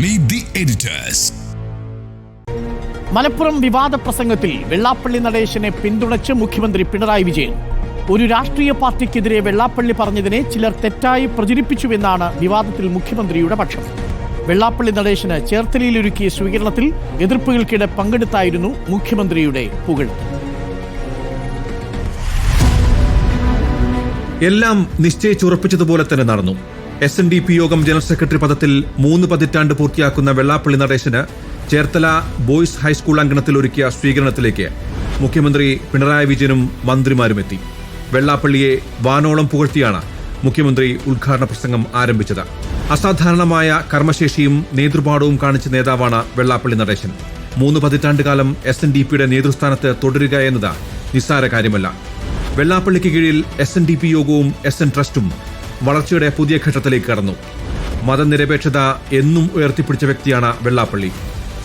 Meet the editors. Malappuram വിവാദ പ്രസംഗത്തിൽ വെള്ളാപ്പള്ളി നടേശനെ പിന്തുണച്ച് മുഖ്യമന്ത്രി പിണറായി വിജയൻ. ഒരു രാഷ്ട്രീയ പാർട്ടിക്കെതിരെ വെള്ളാപ്പള്ളി പറഞ്ഞതിനെ ചിലർ തെറ്റായി പ്രചരിപ്പിച്ചുവെന്നാണ് വിവാദത്തിൽ മുഖ്യമന്ത്രിയുടെ പക്ഷം. വെള്ളാപ്പള്ളി നടേശന് ചേർത്തലയിലൊരുക്കിയ സ്വീകരണത്തിൽ എതിർപ്പുകൾക്കിടെ പങ്കെടുത്തായിരുന്നു മുഖ്യമന്ത്രിയുടെ പുകഴ്ത്ത്. എല്ലാം നിശ്ചയിച്ചുറപ്പിച്ചതുപോലെ തന്നെ നടന്നു. SNDP യോഗം ജനറൽ സെക്രട്ടറി പദത്തിൽ 3 പതിറ്റാണ്ട് പൂർത്തിയാക്കുന്ന വെള്ളാപ്പള്ളി നടേശന് ചേർത്തല ബോയ്സ് ഹൈസ്കൂൾ അങ്കണത്തിൽ ഒരുക്കിയ സ്വീകരണത്തിലേക്ക് മുഖ്യമന്ത്രി പിണറായി വിജയനും മന്ത്രിമാരും എത്തി. വെള്ളാപ്പള്ളിയെ വാനോളം പുകഴ്ത്തിയാണ് മുഖ്യമന്ത്രി ഉദ്ഘാടന പ്രസംഗം ആരംഭിച്ചത്. അസാധാരണമായ കർമ്മശേഷിയും നേതൃപാടവും കാണിച്ച നേതാവാണ് വെള്ളാപ്പള്ളി നടേശൻ. 3 പതിറ്റാണ്ടുകാലം SNDPയുടെ നേതൃസ്ഥാനത്ത് തുടരുക എന്നത് നിസ്സാര കാര്യമല്ല. വെള്ളാപ്പള്ളിക്ക് കീഴിൽ SNDP യോഗവും SN ട്രസ്റ്റും വളർച്ചയുടെ പുതിയ ഘട്ടത്തിലേക്ക് കടന്നു. മതനിരപേക്ഷത എന്നും ഉയർത്തിപ്പിടിച്ച വ്യക്തിയാണ് വെള്ളാപ്പള്ളി.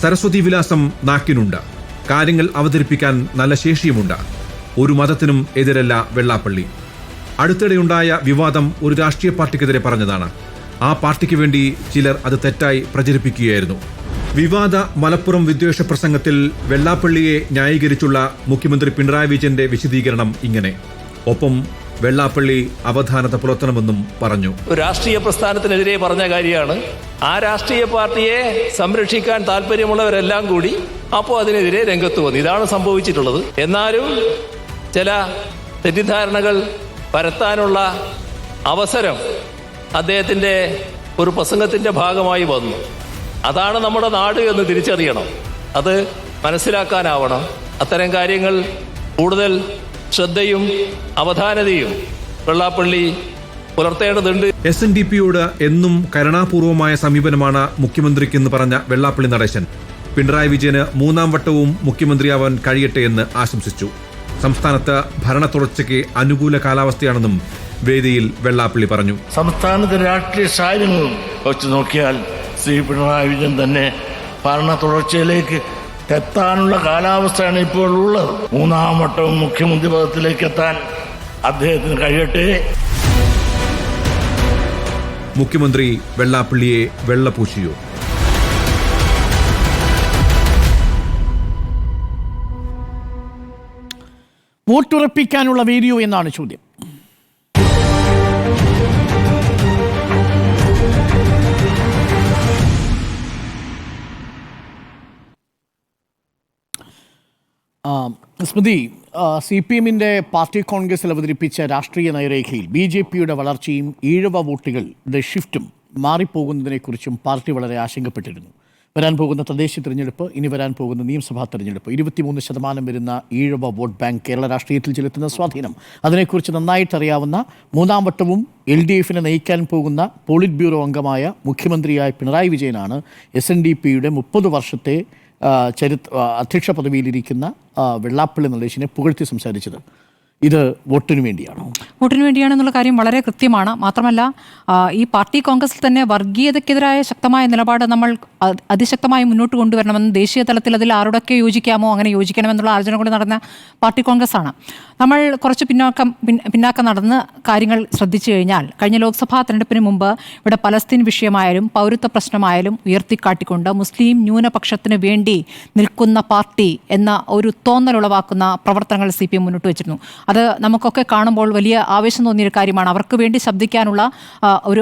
സരസ്വതി വിലാസം നാക്കിനുണ്ട്. കാര്യങ്ങൾ അവതരിപ്പിക്കാൻ നല്ല ശേഷിയുമുണ്ട്. ഒരു മതത്തിനും എതിരല്ല വെള്ളാപ്പള്ളി. അടുത്തിടെയുണ്ടായ വിവാദം ഒരു രാഷ്ട്രീയ പാർട്ടിക്കെതിരെ പറഞ്ഞതാണ്. ആ പാർട്ടിക്ക് വേണ്ടി ചിലർ അത് തെറ്റായി പ്രചരിപ്പിക്കുകയായിരുന്നു. വിവാദ മലപ്പുറം വിദ്വേഷ പ്രസംഗത്തിൽ വെള്ളാപ്പള്ളിയെ ന്യായീകരിച്ചുള്ള മുഖ്യമന്ത്രി പിണറായി വിജയന്റെ വിശദീകരണം ഇങ്ങനെ. ഒപ്പം വെള്ളാപ്പള്ളി അവധാനത പുലർത്തണമെന്നും പറഞ്ഞു. രാഷ്ട്രീയ പ്രസ്ഥാനത്തിനെതിരെ പറഞ്ഞ കാര്യമാണ്. ആ രാഷ്ട്രീയ പാർട്ടിയെ സംരക്ഷിക്കാൻ താല്പര്യമുള്ളവരെല്ലാം കൂടി അപ്പോൾ അതിനെതിരെ രംഗത്ത് വന്നു. ഇതാണ് സംഭവിച്ചിട്ടുള്ളത്. എന്നാലും ചില തെറ്റിദ്ധാരണകൾ പരത്താനുള്ള അവസരം അദ്ദേഹത്തിൻ്റെ ഒരു പ്രസംഗത്തിൻ്റെ ഭാഗമായി വന്നു. അതാണ് നമ്മുടെ നാട് എന്ന് തിരിച്ചറിയണം. അത് മനസ്സിലാക്കാനാവണം. അത്തരം കാര്യങ്ങൾ കൂടുതൽ ശ്രദ്ധയും അവധാനതയും വെള്ളാപ്പള്ളി പുലർത്തേണ്ടതുണ്ട്. SNDPയോട് എന്നും കരുണാപൂർവമായ സമീപനമാണ് മുഖ്യമന്ത്രിക്കെന്ന് പറഞ്ഞ വെള്ളാപ്പള്ളി നടേശൻ പിണറായി വിജയന് 3ാം വട്ടവും മുഖ്യമന്ത്രിയാവാൻ കഴിയട്ടെ എന്ന് ആശംസിച്ചു. സംസ്ഥാനത്ത് ഭരണ തുടർച്ചയ്ക്ക് അനുകൂല കാലാവസ്ഥയാണെന്നും വേദിയിൽ വെള്ളാപ്പള്ളി പറഞ്ഞു. സംസ്ഥാനത്തെ രാഷ്ട്രീയ സാഹചര്യങ്ങൾ വെച്ച് നോക്കിയാൽ ശ്രീ പിണറായി വിജയൻ തന്നെ ഭരണ തുടർച്ചയിലേക്ക് എത്താനുള്ള കാലാവസ്ഥയാണ് ഇപ്പോൾ ഉള്ളത്. 3ാം വട്ടവും മുഖ്യമന്ത്രി പദത്തിലേക്ക് എത്താൻ അദ്ദേഹത്തിന് കഴിയട്ടെ. മുഖ്യമന്ത്രി വെള്ളാപ്പള്ളിയെ വെള്ളപൂശിയോ? വോട്ടുറപ്പിക്കാനുള്ള വീഡിയോ എന്നാണ് ചോദ്യം. സ്മൃതി, CPMന്റെ പാർട്ടി കോൺഗ്രസിൽ അവതരിപ്പിച്ച രാഷ്ട്രീയ നയരേഖയിൽ BJPയുടെ വളർച്ചയും ഈഴവ വോട്ടുകളുടെ ഷിഫ്റ്റും മാറിപ്പോകുന്നതിനെക്കുറിച്ചും പാർട്ടി വളരെ ആശങ്കപ്പെട്ടിരുന്നു. വരാൻ പോകുന്ന തദ്ദേശ തിരഞ്ഞെടുപ്പ്, ഇനി വരാൻ പോകുന്ന നിയമസഭാ തെരഞ്ഞെടുപ്പ്, 23% വരുന്ന ഈഴവ വോട്ട് ബാങ്ക് കേരള രാഷ്ട്രീയത്തിൽ ചെലുത്തുന്ന സ്വാധീനം, അതിനെക്കുറിച്ച് നന്നായിട്ടറിയാവുന്ന 3ാം വട്ടവും LDFനെ നയിക്കാൻ പോകുന്ന പോളിറ്റ് ബ്യൂറോ അംഗമായ മുഖ്യമന്ത്രിയായ പിണറായി വിജയനാണ് SNDPയുടെ 30 വർഷത്തെ അധ്യക്ഷ പദവിയിലിരിക്കുന്ന വെള്ളാപ്പള്ളി നടേശനെ പുകഴ്ത്തി സംസാരിച്ചത്. ഇത് വോട്ടിനു വേണ്ടിയാണോ? വോട്ടിനു വേണ്ടിയാണെന്നുള്ള കാര്യം വളരെ കൃത്യമാണ്. മാത്രമല്ല, ഈ പാർട്ടി കോൺഗ്രസിൽ തന്നെ വർഗീയതയ്ക്കെതിരായ ശക്തമായ നിലപാട് നമ്മൾ അതിശക്തമായി മുന്നോട്ട് കൊണ്ടുവരണമെന്ന് ദേശീയ തലത്തിൽ അതിൽ ആരോടൊക്കെ യോജിക്കാമോ അങ്ങനെ യോജിക്കണമെന്നുള്ള ആലോചന കൊണ്ട് നടന്ന പാർട്ടി കോൺഗ്രസ്സാണ്. നമ്മൾ കുറച്ച് പിന്നാക്കം നടന്ന് കാര്യങ്ങൾ ശ്രദ്ധിച്ചു കഴിഞ്ഞാൽ കഴിഞ്ഞ ലോക്സഭാ തെരഞ്ഞെടുപ്പിന് മുമ്പ് ഇവിടെ പലസ്തീൻ വിഷയമായാലും പൗരത്വ പ്രശ്നമായാലും ഉയർത്തിക്കാട്ടിക്കൊണ്ട് മുസ്ലിം ന്യൂനപക്ഷത്തിന് വേണ്ടി നിൽക്കുന്ന പാർട്ടി എന്ന ഒരു തോന്നലുളവാക്കുന്ന പ്രവർത്തനങ്ങൾ CPM മുന്നോട്ട് വെച്ചിരുന്നു. അത് നമുക്കൊക്കെ കാണുമ്പോൾ വലിയ ആവേശം തോന്നിയൊരു കാര്യമാണ്. അവർക്ക് വേണ്ടി ശബ്ദിക്കാനുള്ള ഒരു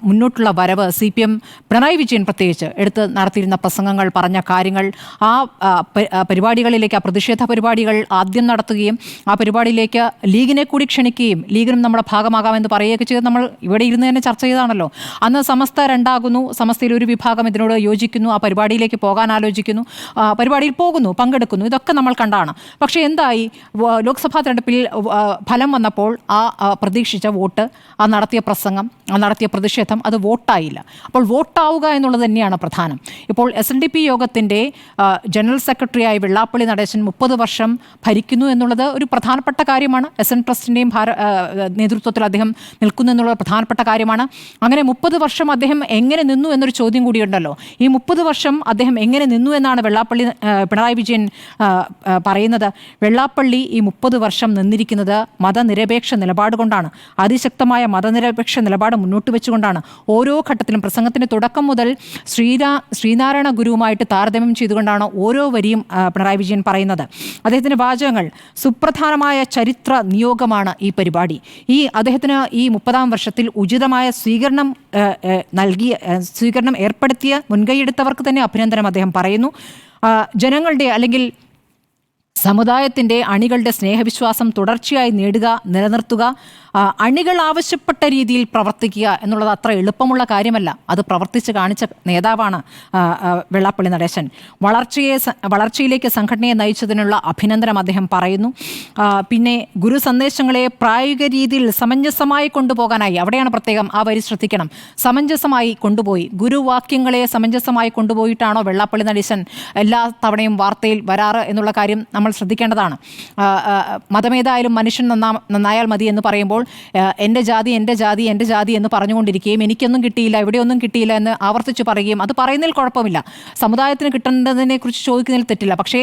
മുന്നോട്ടുള്ള വരവ് CPM പിണറായി വിജയൻ പ്രത്യേകിച്ച് എടുത്ത് നടത്തിയിരുന്ന പ്രസംഗങ്ങൾ, പറഞ്ഞ കാര്യങ്ങൾ, ആ പരിപാടികളിലേക്ക്, ആ പ്രതിഷേധ പരിപാടികൾ ആദ്യം നടത്തുകയും ആ പരിപാടിയിലേക്ക് ലീഗിനെ കൂടി ക്ഷണിക്കുകയും ലീഗിനും നമ്മുടെ ഭാഗമാകാമെന്ന് പറയുകയൊക്കെ ചെയ്ത് നമ്മൾ ഇവിടെ ഇരുന്ന് തന്നെ ചർച്ച ചെയ്താണല്ലോ. അന്ന് സമസ്ത രണ്ടാകുന്നു, സമസ്തയിൽ ഒരു വിഭാഗം ഇതിനോട് യോജിക്കുന്നു, ആ പരിപാടിയിലേക്ക് പോകാൻ ആലോചിക്കുന്നു, പരിപാടിയിൽ പോകുന്നു, പങ്കെടുക്കുന്നു. ഇതൊക്കെ നമ്മൾ കണ്ടാണ്. പക്ഷേ എന്തായി? ലോക്സഭാ തെരഞ്ഞെടുപ്പിൽ ഫലം വന്നപ്പോൾ ആ പ്രതീക്ഷിച്ച വോട്ട്, ആ നടത്തിയ പ്രസംഗം, ആ നടത്തിയ പ്രതിഷേധം അത് വോട്ടായില്ല. അപ്പോൾ വോട്ടാവുക എന്നുള്ളത് തന്നെയാണ് പ്രധാനം. ഇപ്പോൾ SNDP യോഗത്തിൻ്റെ ജനറൽ സെക്രട്ടറിയായി വെള്ളാപ്പള്ളി നടേശൻ 30 വർഷം ഭരിക്കുന്നു എന്നുള്ളത് ഒരു പ്രധാനപ്പെട്ട കാര്യമാണ്. SN ട്രസ്റ്റിൻ്റെയും നേതൃത്വത്തിൽ അദ്ദേഹം നിൽക്കുന്നു എന്നുള്ളത് പ്രധാനപ്പെട്ട കാര്യമാണ്. അങ്ങനെ 30 വർഷം അദ്ദേഹം എങ്ങനെ നിന്നു എന്നൊരു ചോദ്യം കൂടിയുണ്ടല്ലോ. ഈ 30 വർഷം അദ്ദേഹം എങ്ങനെ നിന്നു എന്നാണ് പിണറായി വിജയൻ പറയുന്നത്. വെള്ളാപ്പള്ളി ഈ 30 വർഷം നിന്നിരിക്കുന്നത് മതനിരപേക്ഷ നിലപാട് കൊണ്ടാണ്. അതിശക്തമായ മതനിരപേക്ഷ നിലപാട് മുന്നോട്ട് വെച്ചുകൊണ്ടാണ്. ഓരോ ഘട്ടത്തിലും പ്രസംഗത്തിന് തുടക്കം മുതൽ ശ്രീനാരായണ ഗുരുവുമായിട്ട് താരതമ്യം ചെയ്തുകൊണ്ടാണ് ഓരോ വരിയും പിണറായി വിജയൻ പറയുന്നത്. അദ്ദേഹത്തിൻ്റെ വാചകങ്ങൾ സുപ്രധാനമായ ചരിത്ര നിയോഗമാണ് ഈ പരിപാടി. അദ്ദേഹത്തിന് ഈ 30-ാം വർഷത്തിൽ ഉചിതമായ സ്വീകരണം ഏർപ്പെടുത്തിയ മുൻകൈയെടുത്തവർക്ക് തന്നെ അഭിനന്ദനം അദ്ദേഹം പറയുന്നു. ജനങ്ങളുടെ അല്ലെങ്കിൽ സമുദായത്തിൻ്റെ അണികളുടെ സ്നേഹവിശ്വാസം തുടർച്ചയായി നേടുക, നിലനിർത്തുക, അണികൾ ആവശ്യപ്പെട്ട രീതിയിൽ പ്രവർത്തിക്കുക എന്നുള്ളത് അത്ര എളുപ്പമുള്ള കാര്യമല്ല. അത് പ്രവർത്തിച്ച് കാണിച്ച നേതാവാണ് വെള്ളാപ്പള്ളി നടേശൻ. വളർച്ചയിലേക്ക് സംഘടനയെ നയിച്ചതിനുള്ള അഭിനന്ദനം അദ്ദേഹം പറയുന്നു. പിന്നെ ഗുരു സന്ദേശങ്ങളെ പ്രായോഗിക രീതിയിൽ സമഞ്ജസമായി കൊണ്ടുപോകാനായി, അവിടെയാണ് പ്രത്യേകം ആ വരി ശ്രദ്ധിക്കണം, സമഞ്ജസമായി കൊണ്ടുപോയി. ഗുരുവാക്യങ്ങളെ സമഞ്ജസമായി കൊണ്ടുപോയിട്ടാണോ വെള്ളാപ്പള്ളി നടേശൻ എല്ലാ തവണയും വാർത്തയിൽ വരാറ് എന്നുള്ള കാര്യം നമ്മൾ ശ്രദ്ധിക്കേണ്ടതാണ്. മതമേതായാലും മനുഷ്യൻ നന്നായാൽ മതി എന്ന് പറയുമ്പോൾ എൻ്റെ ജാതി എൻ്റെ ജാതി എൻ്റെ ജാതി എന്ന് പറഞ്ഞുകൊണ്ടിരിക്കുകയും എനിക്കൊന്നും കിട്ടിയില്ല, ഇവിടെയൊന്നും കിട്ടിയില്ല എന്ന് ആവർത്തിച്ച് പറയുകയും, അത് പറയുന്നതിൽ കുഴപ്പമില്ല, സമുദായത്തിന് കിട്ടേണ്ടതിനെ കുറിച്ച് ചോദിക്കുന്നതിൽ തെറ്റില്ല. പക്ഷേ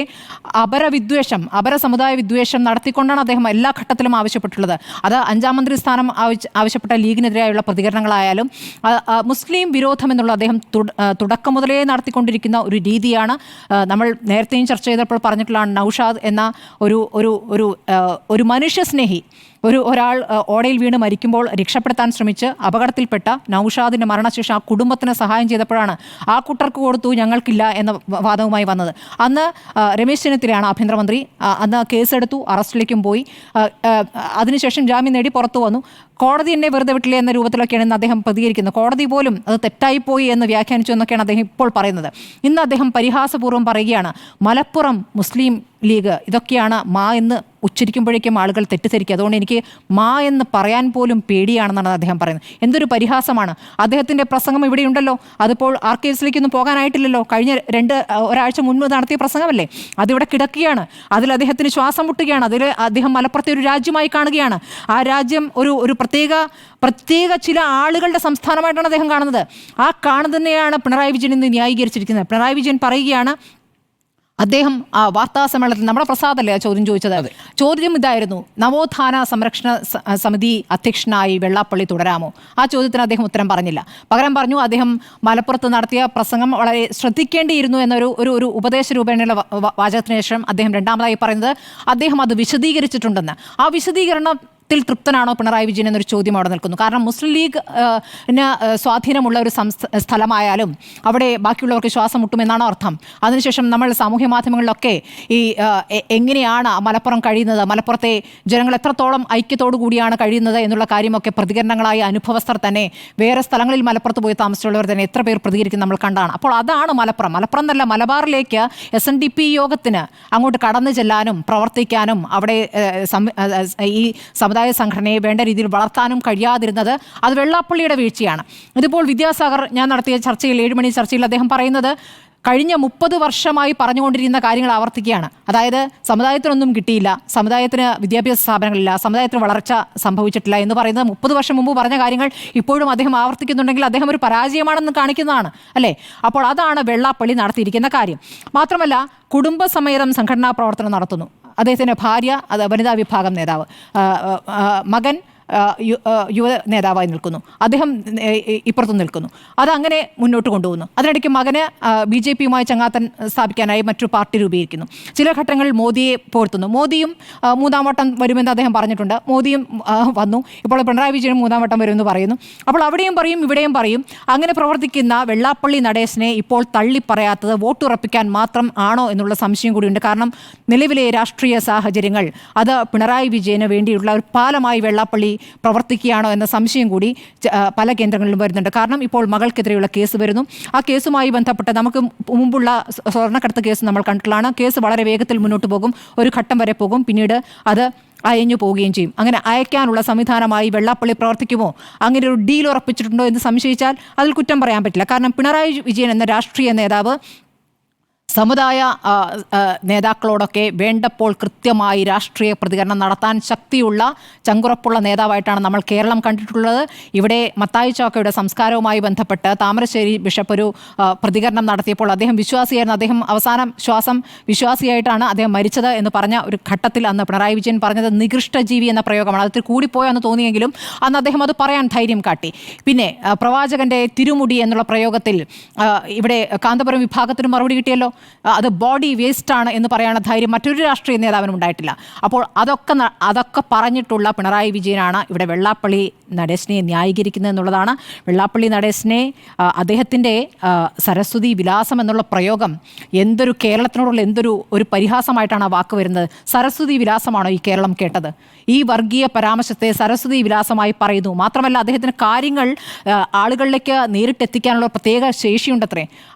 അപര സമുദായ വിദ്വേഷം നടത്തിക്കൊണ്ടാണ് അദ്ദേഹം എല്ലാ ഘട്ടത്തിലും ആവശ്യപ്പെട്ടുള്ളത്. അത് 5-ാം മന്ത്രി സ്ഥാനം ആവശ്യപ്പെട്ട ലീഗിനെതിരെയുള്ള പ്രതികരണങ്ങളായാലും മുസ്ലിം വിരോധം എന്നുള്ള അദ്ദേഹം തുടക്കം മുതലേ നടത്തിക്കൊണ്ടിരിക്കുന്ന ഒരു രീതിയാണ്. നമ്മൾ നേരത്തെയും ചർച്ച ചെയ്തപ്പോൾ പറഞ്ഞിട്ടുള്ളതാണ്, നൗഷാദ് എന്ന ഒരു മനുഷ്യസ്നേഹി, ഒരാൾ ഓടയിൽ വീണ് മരിക്കുമ്പോൾ രക്ഷപ്പെടുത്താൻ ശ്രമിച്ച് അപകടത്തിൽപ്പെട്ട നൗഷാദിൻ്റെ മരണശേഷം ആ കുടുംബത്തിന് സഹായം ചെയ്തപ്പോഴാണ് ആ കൂട്ടർക്ക് കൊടുത്തു ഞങ്ങൾക്കില്ല എന്ന വാദവുമായി വന്നത്. അന്ന് രമേശ് ചെന്നിത്തലയാണ് ആഭ്യന്തരമന്ത്രി. അന്ന് കേസെടുത്തു, അറസ്റ്റിലേക്കും പോയി. അതിനുശേഷം ജാമ്യം നേടി പുറത്തു വന്നു. കോടതി എന്നെ വെറുതെ വിട്ടില്ല എന്ന രൂപത്തിലൊക്കെയാണ് ഇന്ന് അദ്ദേഹം പ്രതികരിക്കുന്നത്. കോടതി പോലും അത് തെറ്റായിപ്പോയി എന്ന് വ്യാഖ്യാനിച്ചു എന്നൊക്കെയാണ് അദ്ദേഹം ഇപ്പോൾ പറയുന്നത്. ഇന്ന് അദ്ദേഹം പരിഹാസപൂർവ്വം പറയുകയാണ്, മലപ്പുറം മുസ്ലിം ലീഗ് ഇതൊക്കെയാണ് മാ എന്ന് ഉച്ചരിക്കുമ്പോഴേക്കും ആളുകൾ തെറ്റിദ്ധരിക്കുക, അതുകൊണ്ട് എനിക്ക് മാ എന്ന് പറയാൻ പോലും പേടിയാണെന്നാണ് അദ്ദേഹം പറയുന്നത്. എന്തൊരു പരിഹാസമാണ്. അദ്ദേഹത്തിൻ്റെ പ്രസംഗം ഇവിടെയുണ്ടല്ലോ, അതിപ്പോൾ ആർക്കൈവ്സിലേക്കൊന്നും പോകാനായിട്ടില്ലല്ലോ. കഴിഞ്ഞ ഒരാഴ്ച മുൻപ് നടത്തിയ പ്രസംഗമല്ലേ, അതിവിടെ കിടക്കുകയാണ്. അതിൽ അദ്ദേഹത്തിന് ശ്വാസം മുട്ടുകയാണ്. അതിൽ അദ്ദേഹം മലപ്പുറത്തെ ഒരു രാജ്യമായി കാണുകയാണ്. ആ രാജ്യം ഒരു പ്രത്യേക ചില ആളുകളുടെ സംസ്ഥാനമായിട്ടാണ് അദ്ദേഹം കാണുന്നത്. ആ കാണുന്നതിനെയാണ് പിണറായി വിജയൻ ഇന്ന് ന്യായീകരിച്ചിരിക്കുന്നത്. പിണറായി വിജയൻ പറയുകയാണ്, അദ്ദേഹം വാർത്താ സമ്മേളനത്തിൽ, നമ്മുടെ പ്രസാദല്ലേ ആ ചോദ്യം ചോദിച്ചത്, ചോദ്യം ഇതായിരുന്നു, നവോത്ഥാന സംരക്ഷണ സമിതി അധ്യക്ഷനായി വെള്ളാപ്പള്ളി തുടരാമോ? ആ ചോദ്യത്തിന് അദ്ദേഹം ഉത്തരം പറഞ്ഞില്ല. പകരം പറഞ്ഞു, അദ്ദേഹം മലപ്പുറത്ത് നടത്തിയ പ്രസംഗം വളരെ ശ്രദ്ധിക്കേണ്ടിയിരുന്നു എന്നൊരു ഉപദേശ രൂപേണയുള്ള വാചകത്തിന് ശേഷം അദ്ദേഹം രണ്ടാമതായി പറയുന്നത് അദ്ദേഹം അത് വിശദീകരിച്ചിട്ടുണ്ടെന്ന്. ആ വിശദീകരണം തൃപ്തനാണോ പിണറായി വിജയൻ എന്നൊരു ചോദ്യം അവിടെ നിൽക്കുന്നു. കാരണം മുസ്ലിം ലീഗ് സ്വാധീനമുള്ള ഒരു സ്ഥലമായാലും അവിടെ ബാക്കിയുള്ളവർക്ക് ശ്വാസം മുട്ടുമെന്നാണോ അർത്ഥം? അതിനുശേഷം നമ്മൾ സാമൂഹ്യ മാധ്യമങ്ങളിലൊക്കെ എങ്ങനെയാണ് മലപ്പുറം കഴിയുന്നത്, മലപ്പുറത്തെ ജനങ്ങൾ എത്രത്തോളം ഐക്യത്തോടു കൂടിയാണ് കഴിയുന്നത് എന്നുള്ള കാര്യമൊക്കെ പ്രതികരണങ്ങളായി അനുഭവസ്ഥർ തന്നെ, വേറെ സ്ഥലങ്ങളിൽ മലപ്പുറത്ത് പോയി താമസിച്ചുള്ളവർ തന്നെ എത്ര പേർ പ്രതികരിക്കും നമ്മൾ കണ്ടാണ്. അപ്പോൾ അതാണ് മലപ്പുറം എന്നല്ല, മലബാറിലേക്ക് SNDP യോഗത്തിന് അങ്ങോട്ട് കടന്നു ചെല്ലാനും പ്രവർത്തിക്കാനും അവിടെ ഈ സമുദായ സംഘടനയെ വേണ്ട രീതിയിൽ വളർത്താനും കഴിയാതിരുന്നത് അത് വെള്ളാപ്പള്ളിയുടെ വീഴ്ചയാണ്. ഇതിപ്പോൾ വിദ്യാസാഗർ ഞാൻ നടത്തിയ ചർച്ചയിൽ, 7 മണി ചർച്ചയിൽ അദ്ദേഹം പറയുന്നത്, കഴിഞ്ഞ 30 വർഷമായി പറഞ്ഞുകൊണ്ടിരിക്കുന്ന കാര്യങ്ങൾ ആവർത്തിക്കുകയാണ്. അതായത് സമുദായത്തിനൊന്നും കിട്ടിയില്ല, സമുദായത്തിന് വിദ്യാഭ്യാസ സ്ഥാപനങ്ങളില്ല, സമുദായത്തിന് വളർച്ച സംഭവിച്ചിട്ടില്ല എന്ന് പറയുന്നത് 30 വർഷം മുമ്പ് പറഞ്ഞ കാര്യങ്ങൾ ഇപ്പോഴും അദ്ദേഹം ആവർത്തിക്കുന്നുണ്ടെങ്കിൽ അദ്ദേഹം ഒരു പരാജയമാണെന്ന് കാണിക്കുന്നതാണ് അല്ലേ? അപ്പോൾ അതാണ് വെള്ളാപ്പള്ളി നടത്തിയിരിക്കുന്ന കാര്യം. മാത്രമല്ല, കുടുംബസമേതം സംഘടനാ പ്രവർത്തനം നടത്തുന്നു. അദ്ദേഹത്തിൻ്റെ ഭാര്യ അത് വനിതാ വിഭാഗം നേതാവ്, മകൻ യുവ നേതാവായി നിൽക്കുന്നു, അദ്ദേഹം ഇപ്പുറത്ത് നിൽക്കുന്നു. അതങ്ങനെ മുന്നോട്ട് കൊണ്ടുപോകുന്നു. അതിനിടയ്ക്ക് മകന് BJPയുമായി ചങ്ങാത്തൻ സ്ഥാപിക്കാനായി മറ്റൊരു പാർട്ടി രൂപീകരിക്കുന്നു. ചില ഘട്ടങ്ങളിൽ മോദിയെ പുകഴ്ത്തുന്നു. മോദിയും 3-ാം വട്ടം വരുമെന്ന് അദ്ദേഹം പറഞ്ഞിട്ടുണ്ട്. മോദിയും വന്നു. ഇപ്പോൾ പിണറായി വിജയനും 3-ാം വട്ടം വരുമെന്ന് പറയുന്നു. അപ്പോൾ അവിടെയും പറയും ഇവിടെയും പറയും. അങ്ങനെ പ്രവർത്തിക്കുന്ന വെള്ളാപ്പള്ളി നടേശനെ ഇപ്പോൾ തള്ളിപ്പറയാത്തത് വോട്ടുറപ്പിക്കാൻ മാത്രം ആണോ എന്നുള്ള സംശയം കൂടിയുണ്ട്. കാരണം നിലവിലെ രാഷ്ട്രീയ സാഹചര്യങ്ങൾ അത് പിണറായി വിജയന് വേണ്ടിയുള്ള ഒരു പാലമായി വെള്ളാപ്പള്ളി പ്രവർത്തിക്കുകയാണോ എന്ന സംശയം കൂടി പല കേന്ദ്രങ്ങളിലും വരുന്നുണ്ട്. കാരണം ഇപ്പോൾ മകൾക്കെതിരെയുള്ള കേസ് വരുന്നു. ആ കേസുമായി ബന്ധപ്പെട്ട് നമുക്ക് മുമ്പുള്ള സ്വർണ്ണക്കടത്ത് കേസ് നമ്മൾ കണ്ടിട്ടുള്ളതാണ്. കേസ് വളരെ വേഗത്തിൽ മുന്നോട്ട് പോകും, ഒരു ഘട്ടം വരെ പോകും, പിന്നീട് അത് അയഞ്ഞു പോവുകയും ചെയ്യും. അങ്ങനെ അയക്കാനുള്ള സംവിധാനമായി വെള്ളാപ്പള്ളി പ്രവർത്തിക്കുമോ, അങ്ങനെ ഒരു ഡീൽ ഉറപ്പിച്ചിട്ടുണ്ടോ എന്ന് സംശയിച്ചാൽ അതിൽ കുറ്റം പറയാൻ പറ്റില്ല. കാരണം പിണറായി വിജയൻ എന്ന രാഷ്ട്രീയ നേതാവ് സമുദായ നേതാക്കളോടൊക്കെ വേണ്ടപ്പോൾ കൃത്യമായി രാഷ്ട്രീയ പ്രതികരണം നടത്താൻ ശക്തിയുള്ള ചങ്കുറപ്പുള്ള നേതാവായിട്ടാണ് നമ്മൾ കേരളം കണ്ടിട്ടുള്ളത്. ഇവിടെ മത്തായി ചാക്കോയുടെ സംസ്കാരവുമായി ബന്ധപ്പെട്ട് താമരശ്ശേരി ബിഷപ്പ് ഒരു പ്രതികരണം നടത്തിയപ്പോൾ അദ്ദേഹം വിശ്വാസിയായിരുന്നു. അദ്ദേഹം അവസാനം ശ്വാസം വിശ്വാസിയായിട്ടാണ് അദ്ദേഹം മരിച്ചത് എന്ന് പറഞ്ഞ ഒരു ഘട്ടത്തിൽ അന്ന് പിണറായി വിജയൻ പറഞ്ഞത് നികൃഷ്ടജീവി എന്ന പ്രയോഗമാണ്. അത് കൂടിപ്പോയെന്ന് തോന്നിയെങ്കിലും അന്ന് അദ്ദേഹം അത് പറയാൻ ധൈര്യം കാട്ടി. പിന്നെ പ്രവാചകന്റെ തിരുമുടി എന്നുള്ള പ്രയോഗത്തിൽ ഇവിടെ കാന്തപുരം വിഭാഗത്തിന് മറുപടി കിട്ടിയല്ലോ. അത് ബോഡി വേസ്റ്റ് ആണ് എന്ന് പറയാനുള്ള ധൈര്യം മറ്റൊരു രാഷ്ട്രീയ നേതാവിനും ഉണ്ടായിട്ടില്ല. അപ്പോൾ അതൊക്കെ പറഞ്ഞിട്ടുള്ള പിണറായി വിജയനാണ് ഇവിടെ വെള്ളാപ്പള്ളി നടേശനെ ന്യായീകരിക്കുന്നത് എന്നുള്ളതാണ്. വെള്ളാപ്പള്ളി നടേശനെ അദ്ദേഹത്തിൻ്റെ സരസ്വതി വിലാസം എന്നുള്ള പ്രയോഗം കേരളത്തിനോടുള്ള ഒരു പരിഹാസമായിട്ടാണ് ആ വാക്ക് വരുന്നത്. സരസ്വതി വിലാസമാണോ ഈ കേരളം കേട്ടത്? ഈ വർഗീയ പരാമർശത്തെ സരസ്വതി വിലാസമായി പറയുന്നു. മാത്രമല്ല അദ്ദേഹത്തിന് കാര്യങ്ങൾ ആളുകളിലേക്ക് നേരിട്ടെത്തിക്കാനുള്ള പ്രത്യേക ശേഷിയുണ്ടത്രേ.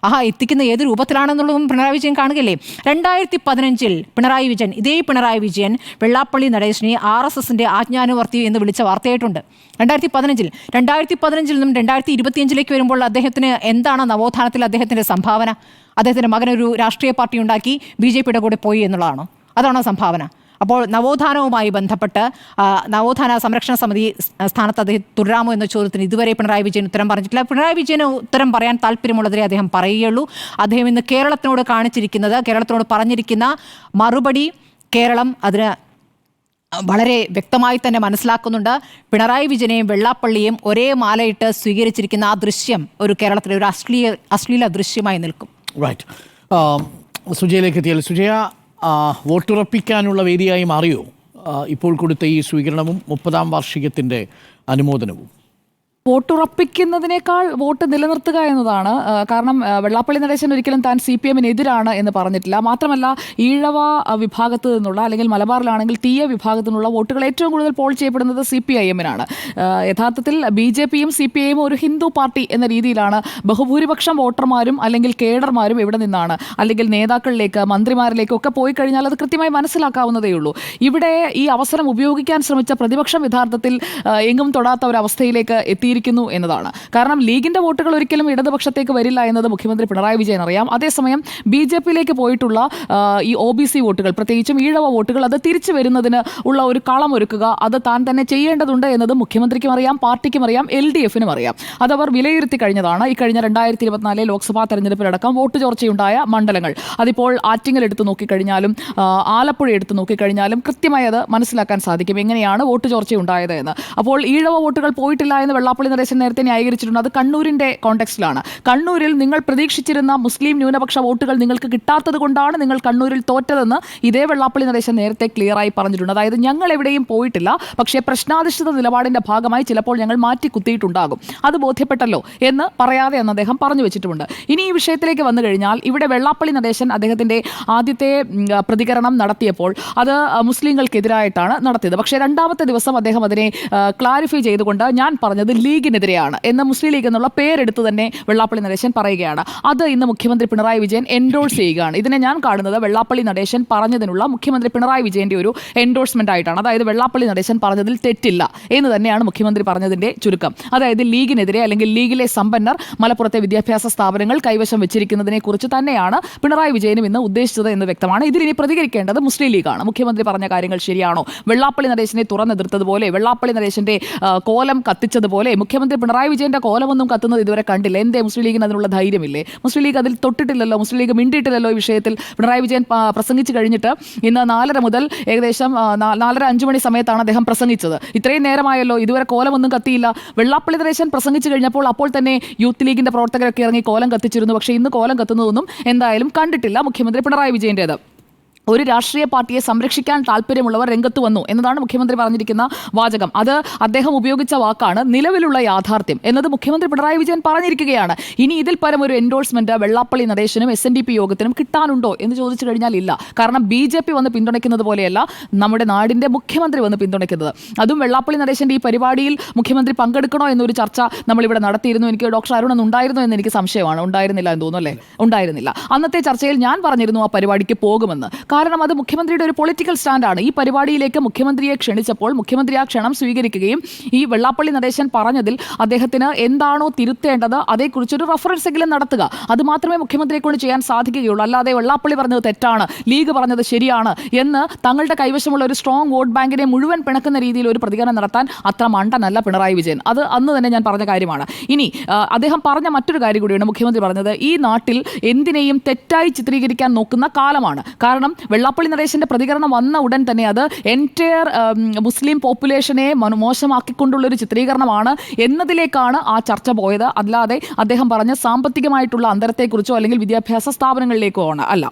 എത്തിക്കുന്ന ഏത് രൂപത്തിലാണെന്നുള്ളതും പിണറായി വിജയൻ കാണുകയല്ലേ. 2015 ഇതേ പിണറായി വിജയൻ വെള്ളാപ്പള്ളി നടേശനെ RSSന്റെ ആജ്ഞാനുവർത്തി എന്ന് വിളിച്ച വാർത്തയായിട്ടുണ്ട്. 2015 നിന്നും 2025 വരുമ്പോൾ അദ്ദേഹത്തിന് എന്താണ് നവോത്ഥാനത്തിൽ അദ്ദേഹത്തിൻ്റെ സംഭാവന? അദ്ദേഹത്തിൻ്റെ മകനൊരു രാഷ്ട്രീയ പാർട്ടി ഉണ്ടാക്കി BJPയുടെ കൂടെ പോയി എന്നുള്ളതാണോ? അതാണോ സംഭാവന? അപ്പോൾ നവോത്ഥാനവുമായി ബന്ധപ്പെട്ട് നവോത്ഥാന സംരക്ഷണ സമിതി സ്ഥാനത്ത് അദ്ദേഹം തുടരാമോ എന്ന ചോദ്യത്തിന് ഇതുവരെ പിണറായി വിജയൻ ഉത്തരം പറഞ്ഞിട്ടില്ല. പിണറായി വിജയന് ഉത്തരം പറയാൻ താല്പര്യമുള്ളതേ അദ്ദേഹം പറയുകയുള്ളൂ. അദ്ദേഹം ഇന്ന് കേരളത്തിനോട് പറഞ്ഞിരിക്കുന്ന മറുപടി കേരളം അതിന് വളരെ വ്യക്തമായി തന്നെ മനസ്സിലാക്കുന്നുണ്ട്. പിണറായി വിജയനെയും വെള്ളാപ്പള്ളിയും ഒരേ മാലയിട്ട് സ്വീകരിച്ചിരിക്കുന്ന ആ ദൃശ്യം ഒരു കേരളത്തിലെ ഒരു അശ്ലീല ദൃശ്യമായി നിൽക്കും. റൈറ്റ്. സുജയയിലേക്ക് എത്തിയാൽ, സുജയ, വോട്ടുറപ്പിക്കാനുള്ള വേദിയായി മാറിയോ ഇപ്പോൾ കൊടുത്ത ഈ സ്വീകരണവും 30ാം വാർഷികത്തിൻ്റെ അനുമോദനവും? വോട്ടുറപ്പിക്കുന്നതിനേക്കാൾ വോട്ട് നിലനിർത്തുക എന്നതാണ്. കാരണം വെള്ളാപ്പള്ളി നടേശൻ ഒരിക്കലും താൻ CPM-ന് എതിരാണ് എന്ന് പറഞ്ഞിട്ടില്ല. മാത്രമല്ല ഈഴവ വിഭാഗത്ത് നിന്നുള്ള, അല്ലെങ്കിൽ മലബാറിലാണെങ്കിൽ തീയ വിഭാഗത്തു നിന്നുള്ള വോട്ടുകൾ ഏറ്റവും കൂടുതൽ പോൾ ചെയ്യപ്പെടുന്നത് CPIM-നാണ്. യഥാർത്ഥത്തിൽ BJP-യും CPI-യും ഒരു ഹിന്ദു പാർട്ടി എന്ന രീതിയിലാണ് ബഹുഭൂരിപക്ഷം വോട്ടർമാരും അല്ലെങ്കിൽ കേഡർമാരും ഇവിടെ നിന്നാണ്, അല്ലെങ്കിൽ നേതാക്കളിലേക്ക് മന്ത്രിമാരിലേക്കും ഒക്കെ പോയി കഴിഞ്ഞാൽ അത് കൃത്യമായി മനസ്സിലാക്കാവുന്നതേ ഉള്ളൂ. ഇവിടെ ഈ അവസരം ഉപയോഗിക്കാൻ ശ്രമിച്ച പ്രതിപക്ഷം യഥാർത്ഥത്തിൽ എങ്ങും തൊടാത്ത ഒരവസ്ഥയിലേക്ക് എത്തിയിരിക്കുന്നു എന്നതാണ്. കാരണം ലീഗിന്റെ വോട്ടുകൾ ഒരിക്കലും ഇടതുപക്ഷത്തേക്ക് വരില്ല എന്നത് മുഖ്യമന്ത്രി പിണറായി വിജയൻ അറിയാം. അതേസമയം BJP-യിലേക്ക് പോയിട്ടുള്ള ഈ OBC വോട്ടുകൾ, പ്രത്യേകിച്ചും ഈഴവ വോട്ടുകൾ, അത് തിരിച്ചു വരുന്നതിന് ഉള്ള ഒരു കളമൊരുക്കുക, അത് താൻ തന്നെ ചെയ്യേണ്ടതുണ്ട് എന്നത് മുഖ്യമന്ത്രിക്കും അറിയാം, പാർട്ടിക്കും അറിയാം, LDF-നും അറിയാം. അതവർ വിലയിരുത്തി കഴിഞ്ഞതാണ്. ഈ കഴിഞ്ഞ 2024 ലോക്സഭാ തെരഞ്ഞെടുപ്പിലടക്കം വോട്ട് ചോർച്ചയുണ്ടായ മണ്ഡലങ്ങൾ, അതിപ്പോൾ ആറ്റിങ്ങൽ എടുത്തു നോക്കിക്കഴിഞ്ഞാലും ആലപ്പുഴ എടുത്തു നോക്കിക്കഴിഞ്ഞാലും കൃത്യമായി അത് മനസ്സിലാക്കാൻ സാധിക്കും എങ്ങനെയാണ് വോട്ട് ചോർച്ചയുണ്ടായത് എന്ന്. അപ്പോൾ ഈഴവ വോട്ടുകൾ പോയിട്ടില്ല എന്ന് വെള്ളാപ്പള്ളി നടേശൻ നേരത്തെ ന്യായീകരിച്ചിട്ടുണ്ട്. അത് കണ്ണൂരിന്റെ കോണ്ടെക്സ്റ്റിലാണ്. കണ്ണൂരിൽ നിങ്ങൾ പ്രതീക്ഷിച്ചിരുന്ന മുസ്ലിം ന്യൂനപക്ഷ വോട്ടുകൾ നിങ്ങൾക്ക് കിട്ടാത്തത് കൊണ്ടാണ് നിങ്ങൾ കണ്ണൂരിൽ തോറ്റതെന്ന് ഇതേ വെള്ളാപ്പള്ളി നടേശൻ നേരത്തെ ക്ലിയറായി പറഞ്ഞിട്ടുണ്ട്. അതായത് ഞങ്ങൾ എവിടെയും പോയിട്ടില്ല, പക്ഷേ പ്രശ്നാധിഷ്ഠിത നിലപാടിന്റെ ഭാഗമായി ചിലപ്പോൾ ഞങ്ങൾ മാറ്റി കുത്തിയിട്ടുണ്ടാകും, അത് ബോധ്യപ്പെട്ടല്ലോ എന്ന് പറയാതെ എന്ന് അദ്ദേഹം പറഞ്ഞു വെച്ചിട്ടുമുണ്ട്. ഇനി ഈ വിഷയത്തിലേക്ക് വന്നു കഴിഞ്ഞാൽ ഇവിടെ വെള്ളാപ്പള്ളി നടേശൻ അദ്ദേഹത്തിന്റെ ആദ്യത്തെ പ്രതികരണം നടത്തിയപ്പോൾ അത് മുസ്ലിങ്ങൾക്കെതിരായിട്ടാണ് നടത്തിയത്. പക്ഷേ രണ്ടാമത്തെ ദിവസം അദ്ദേഹം അതിനെ ക്ലാരിഫൈ ചെയ്തുകൊണ്ട് ഞാൻ പറഞ്ഞത് ലീഗിനെതിരെയാണ് എന്ന് മുസ്ലിം ലീഗ് എന്നുള്ള പേരെടുത്ത് തന്നെ വെള്ളാപ്പള്ളി നടേശൻ പറയുകയാണ്. അത് ഇന്ന് മുഖ്യമന്ത്രി പിണറായി വിജയൻ എൻഡോഴ്സ് ചെയ്യുകയാണ്. ഇതിനെ ഞാൻ കാണുന്നത് വെള്ളാപ്പള്ളി നടേശൻ പറഞ്ഞതിനുള്ള മുഖ്യമന്ത്രി പിണറായി വിജയന്റെ ഒരു എൻഡോഴ്സ്മെന്റ് ആയിട്ടാണ്. അതായത് വെള്ളാപ്പള്ളി നടേശൻ പറഞ്ഞതിൽ തെറ്റില്ല എന്ന് തന്നെയാണ് മുഖ്യമന്ത്രി പറഞ്ഞതിന്റെ ചുരുക്കം. അതായത് ലീഗിനെതിരെ, അല്ലെങ്കിൽ ലീഗിലെ സമ്പന്നർ മലപ്പുറത്തെ വിദ്യാഭ്യാസ സ്ഥാപനങ്ങൾ കൈവശം വെച്ചിരിക്കുന്നതിനെ കുറിച്ച് തന്നെയാണ് പിണറായി വിജയനും ഇന്ന് ഉദ്ദേശിച്ചത് എന്ന് വ്യക്തമാണ്. ഇതിനി പ്രതികരിക്കേണ്ടത് മുസ്ലിം ലീഗാണ്. മുഖ്യമന്ത്രി പറഞ്ഞ കാര്യങ്ങൾ ശരിയാണോ? വെള്ളാപ്പള്ളി നടേശനെ തുറന്നെതിർത്തതുപോലെ, വെള്ളാപ്പള്ളി നടേശന്റെ കോലം കത്തിച്ചതുപോലെ മുഖ്യമന്ത്രി പിണറായി വിജയന്റെ കോലമൊന്നും കത്തുന്നത് ഇതുവരെ കണ്ടില്ല. എന്തേ മുസ്ലിം ലീഗിന് അതിനുള്ള ധൈര്യമില്ലേ? മുസ്ലിം ലീഗ് അതിൽ തൊട്ടിട്ടില്ലല്ലോ, മുസ്ലിം ലീഗ് മിണ്ടിയിട്ടില്ലല്ലോ ഈ വിഷയത്തിൽ. പിണറായി വിജയൻ പ്രസംഗിച്ചു കഴിഞ്ഞിട്ട് ഇന്ന് 4:30 മുതൽ ഏകദേശം 4:30-5 മണി സമയത്താണ് അദ്ദേഹം പ്രസംഗിച്ചത്. ഇത്രയും നേരമായല്ലോ, ഇതുവരെ കോലമൊന്നും കത്തിയില്ല. വെള്ളാപ്പള്ളി നടേശൻ പ്രസംഗിച്ചു കഴിഞ്ഞപ്പോൾ അപ്പോൾ തന്നെ യൂത്ത് ലീഗിന്റെ പ്രവർത്തകരൊക്കെ ഇറങ്ങി കോലം കത്തിച്ചിരുന്നു. പക്ഷേ ഇന്ന് കോലം കത്തുന്നതൊന്നും എന്തായാലും കണ്ടിട്ടില്ല മുഖ്യമന്ത്രി പിണറായി വിജയന്റേത്. ഒരു രാഷ്ട്രീയ പാർട്ടിയെ സംരക്ഷിക്കാൻ താല്പര്യമുള്ളവർ രംഗത്ത് വന്നു എന്നതാണ് മുഖ്യമന്ത്രി പറഞ്ഞിരിക്കുന്ന വാചകം. അത് അദ്ദേഹം ഉപയോഗിച്ച വാക്കാണ്. നിലവിലുള്ള യാഥാർത്ഥ്യം എന്നത് മുഖ്യമന്ത്രി പിണറായി വിജയൻ പറഞ്ഞിരിക്കുകയാണ്. ഇനി ഇതിൽ പരം ഒരു എൻഡോഴ്സ്മെന്റ് വെള്ളാപ്പള്ളി നടേശനും SNDP യോഗത്തിനും കിട്ടാനുണ്ടോ എന്ന് ചോദിച്ചു കഴിഞ്ഞാൽ ഇല്ല. കാരണം BJP വന്ന് പിന്തുണയ്ക്കുന്നത് പോലെയല്ല നമ്മുടെ നാടിന്റെ മുഖ്യമന്ത്രി വന്ന് പിന്തുണയ്ക്കുന്നത്. അതും വെള്ളാപ്പള്ളി നടേശന്റെ ഈ പരിപാടിയിൽ മുഖ്യമന്ത്രി പങ്കെടുക്കണോ എന്നൊരു ചർച്ച നമ്മളിവിടെ നടത്തിയിരുന്നു. എനിക്ക് ഡോക്ടർ അരുൺ അന്ന് ഉണ്ടായിരുന്നു എന്ന് എനിക്ക് സംശയമാണ്. ഉണ്ടായിരുന്നില്ല എന്ന് തോന്നുന്നു, അല്ലേ? ഉണ്ടായിരുന്നില്ല. അന്നത്തെ ചർച്ചയിൽ ഞാൻ പറഞ്ഞിരുന്നു ആ പരിപാടിക്ക് പോകുമെന്ന്. കാരണം അത് മുഖ്യമന്ത്രിയുടെ ഒരു പൊളിറ്റിക്കൽ സ്റ്റാൻഡാണ്. ഈ പരിപാടിയിലേക്ക് മുഖ്യമന്ത്രിയെ ക്ഷണിച്ചപ്പോൾ മുഖ്യമന്ത്രി ആ ക്ഷണം സ്വീകരിക്കുകയും ഈ വെള്ളാപ്പള്ളി നടേശൻ പറഞ്ഞതിൽ അദ്ദേഹത്തിന് എന്താണോ തിരുത്തേണ്ടത് അതേക്കുറിച്ചൊരു റഫറൻസ് എങ്കിലും നടത്തുക. അത് മാത്രമേ മുഖ്യമന്ത്രിയെ കൊണ്ട് ചെയ്യാൻ സാധിക്കുകയുള്ളൂ. അല്ലാതെ വെള്ളാപ്പള്ളി പറഞ്ഞത് തെറ്റാണ്, ലീഗ് പറഞ്ഞത് ശരിയാണ് എന്ന് തങ്ങളുടെ കൈവശമുള്ള ഒരു സ്ട്രോങ് വോട്ട് ബാങ്കിനെ മുഴുവൻ പിണക്കുന്ന രീതിയിൽ ഒരു പ്രതികരണം നടത്താൻ അത്ര മണ്ടനല്ല പിണറായി വിജയൻ. അത് അന്ന് തന്നെ ഞാൻ പറഞ്ഞ കാര്യമാണ്. ഇനി അദ്ദേഹം പറഞ്ഞ മറ്റൊരു കാര്യം കൂടിയാണ് മുഖ്യമന്ത്രി പറഞ്ഞത്. ഈ നാട്ടിൽ എന്തിനേയും തെറ്റായി ചിത്രീകരിക്കാൻ നോക്കുന്ന കാലമാണ്. കാരണം വെള്ളാപ്പള്ളി നടേശന്റെ പ്രതികരണം വന്ന ഉടൻ തന്നെ അത് എൻറ്റയർ മുസ്ലിം പോപ്പുലേഷനെ മോശമാക്കിക്കൊണ്ടുള്ളൊരു ചിത്രീകരണമാണ് എന്നതിലേക്കാണ് ആ ചർച്ച പോയത്. അല്ലാതെ അദ്ദേഹം പറഞ്ഞ സാമ്പത്തികമായിട്ടുള്ള അന്തരത്തെക്കുറിച്ചോ അല്ലെങ്കിൽ വിദ്യാഭ്യാസ സ്ഥാപനങ്ങളിലേക്കോ അല്ല.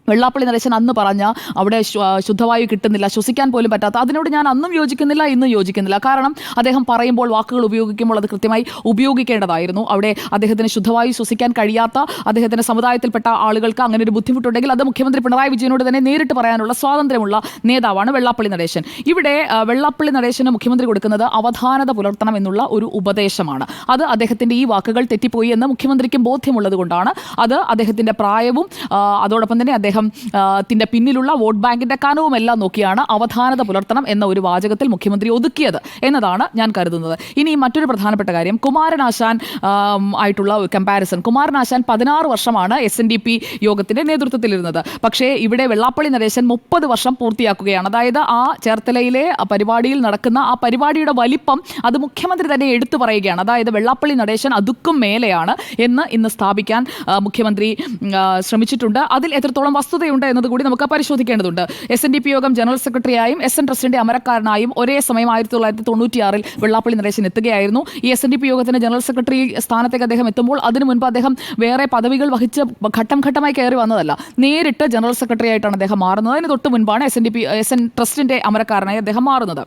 വെള്ളാപ്പള്ളി നടേശൻ അന്ന് പറഞ്ഞ അവിടെ ശുദ്ധവായു കിട്ടുന്നില്ല, ശ്വസിക്കാൻ പോലും പറ്റാത്ത, അതിനോട് ഞാൻ അന്നും യോജിക്കുന്നില്ല, ഇന്നും യോജിക്കുന്നില്ല. കാരണം അദ്ദേഹം പറയുമ്പോൾ, വാക്കുകൾ ഉപയോഗിക്കുമ്പോൾ അത് കൃത്യമായി ഉപയോഗിക്കേണ്ടതായിരുന്നു. അവിടെ അദ്ദേഹത്തിന് ശുദ്ധവായു ശ്വസിക്കാൻ കഴിയാത്ത അദ്ദേഹത്തിൻ്റെ സമുദായത്തിൽപ്പെട്ട ആളുകൾക്ക് അങ്ങനെ ഒരു ബുദ്ധിമുട്ടുണ്ടെങ്കിൽ അത് മുഖ്യമന്ത്രി പിണറായി വിജയനോട് തന്നെ നേരിട്ട് പറയാനുള്ള സ്വാതന്ത്ര്യമുള്ള നേതാവാണ് വെള്ളാപ്പള്ളി നടേശൻ. ഇവിടെ വെള്ളാപ്പള്ളി നടേശന് മുഖ്യമന്ത്രി കൊടുക്കുന്നത് അവധാനത പുലർത്തണം എന്നുള്ള ഒരു ഉപദേശമാണ്. അത് അദ്ദേഹത്തിൻ്റെ ഈ വാക്കുകൾ തെറ്റിപ്പോയി എന്ന് മുഖ്യമന്ത്രിക്കും ബോധ്യമുള്ളത് കൊണ്ടാണ്. അത് അദ്ദേഹത്തിൻ്റെ പ്രായവും അതോടൊപ്പം തന്നെ അദ്ദേഹത്തിന്റെ പിന്നിലുള്ള വോട്ട് ബാങ്കിന്റെ കനവും എല്ലാം നോക്കിയാണ് അവധാനത പുലർത്തണം എന്ന ഒരു വാചകത്തിൽ മുഖ്യമന്ത്രി ഒതുക്കിയത് എന്നതാണ് ഞാൻ കരുതുന്നത്. ഇനി മറ്റൊരു പ്രധാനപ്പെട്ട കാര്യം, കുമാരനാശാൻ ആയിട്ടുള്ള കമ്പാരിസൺ. കുമാരനാശാൻ 16 വർഷമാണ് SNDP യോഗത്തിന്റെ നേതൃത്വത്തിലിരുന്നത്. പക്ഷേ ഇവിടെ വെള്ളാപ്പള്ളി നടേശൻ 30 വർഷം പൂർത്തിയാക്കുകയാണ്. അതായത് ആ ചേർത്തലയിലെ പരിപാടിയിൽ നടക്കുന്ന ആ പരിപാടിയുടെ വലിപ്പം അത് മുഖ്യമന്ത്രി തന്നെ എടുത്തു പറയുകയാണ്. അതായത് വെള്ളാപ്പള്ളി നടേശൻ അതുക്കും മേലെയാണ് എന്ന് ഇന്ന് സ്ഥാപിക്കാൻ മുഖ്യമന്ത്രി ശ്രമിച്ചിട്ടുണ്ട്. അതിൽ എത്രത്തോളം വസ്തുതയുണ്ട് എന്നതുകൂടി നമുക്ക് പരിശോധിക്കേണ്ടതുണ്ട്. SNDP യോഗം ജനറൽ സെക്രട്ടറിയായും SN ട്രസ്റ്റിന്റെ അമരക്കാരനായും ഒരേ സമയം 1996 വെള്ളാപ്പള്ളി നടേശൻ എത്തുകയായിരുന്നു. ഈ SNDP യോഗത്തിന് ജനറൽ സെക്രട്ടറി സ്ഥാനത്തേക്ക് അദ്ദേഹം എത്തുമ്പോൾ അതിനു മുൻപ് അദ്ദേഹം വേറെ പദവികൾ വഹിച്ച് ഘട്ടം ഘട്ടമായി കയറി വന്നതല്ല. നേരിട്ട് ജനറൽ സെക്രട്ടറി ആയിട്ടാണ് അദ്ദേഹം മാറുന്നത്. അതിന് തൊട്ട് മുൻപാണ് SN ട്രസ്റ്റിന്റെ അമരക്കാരനായി അദ്ദേഹം മാറുന്നത്.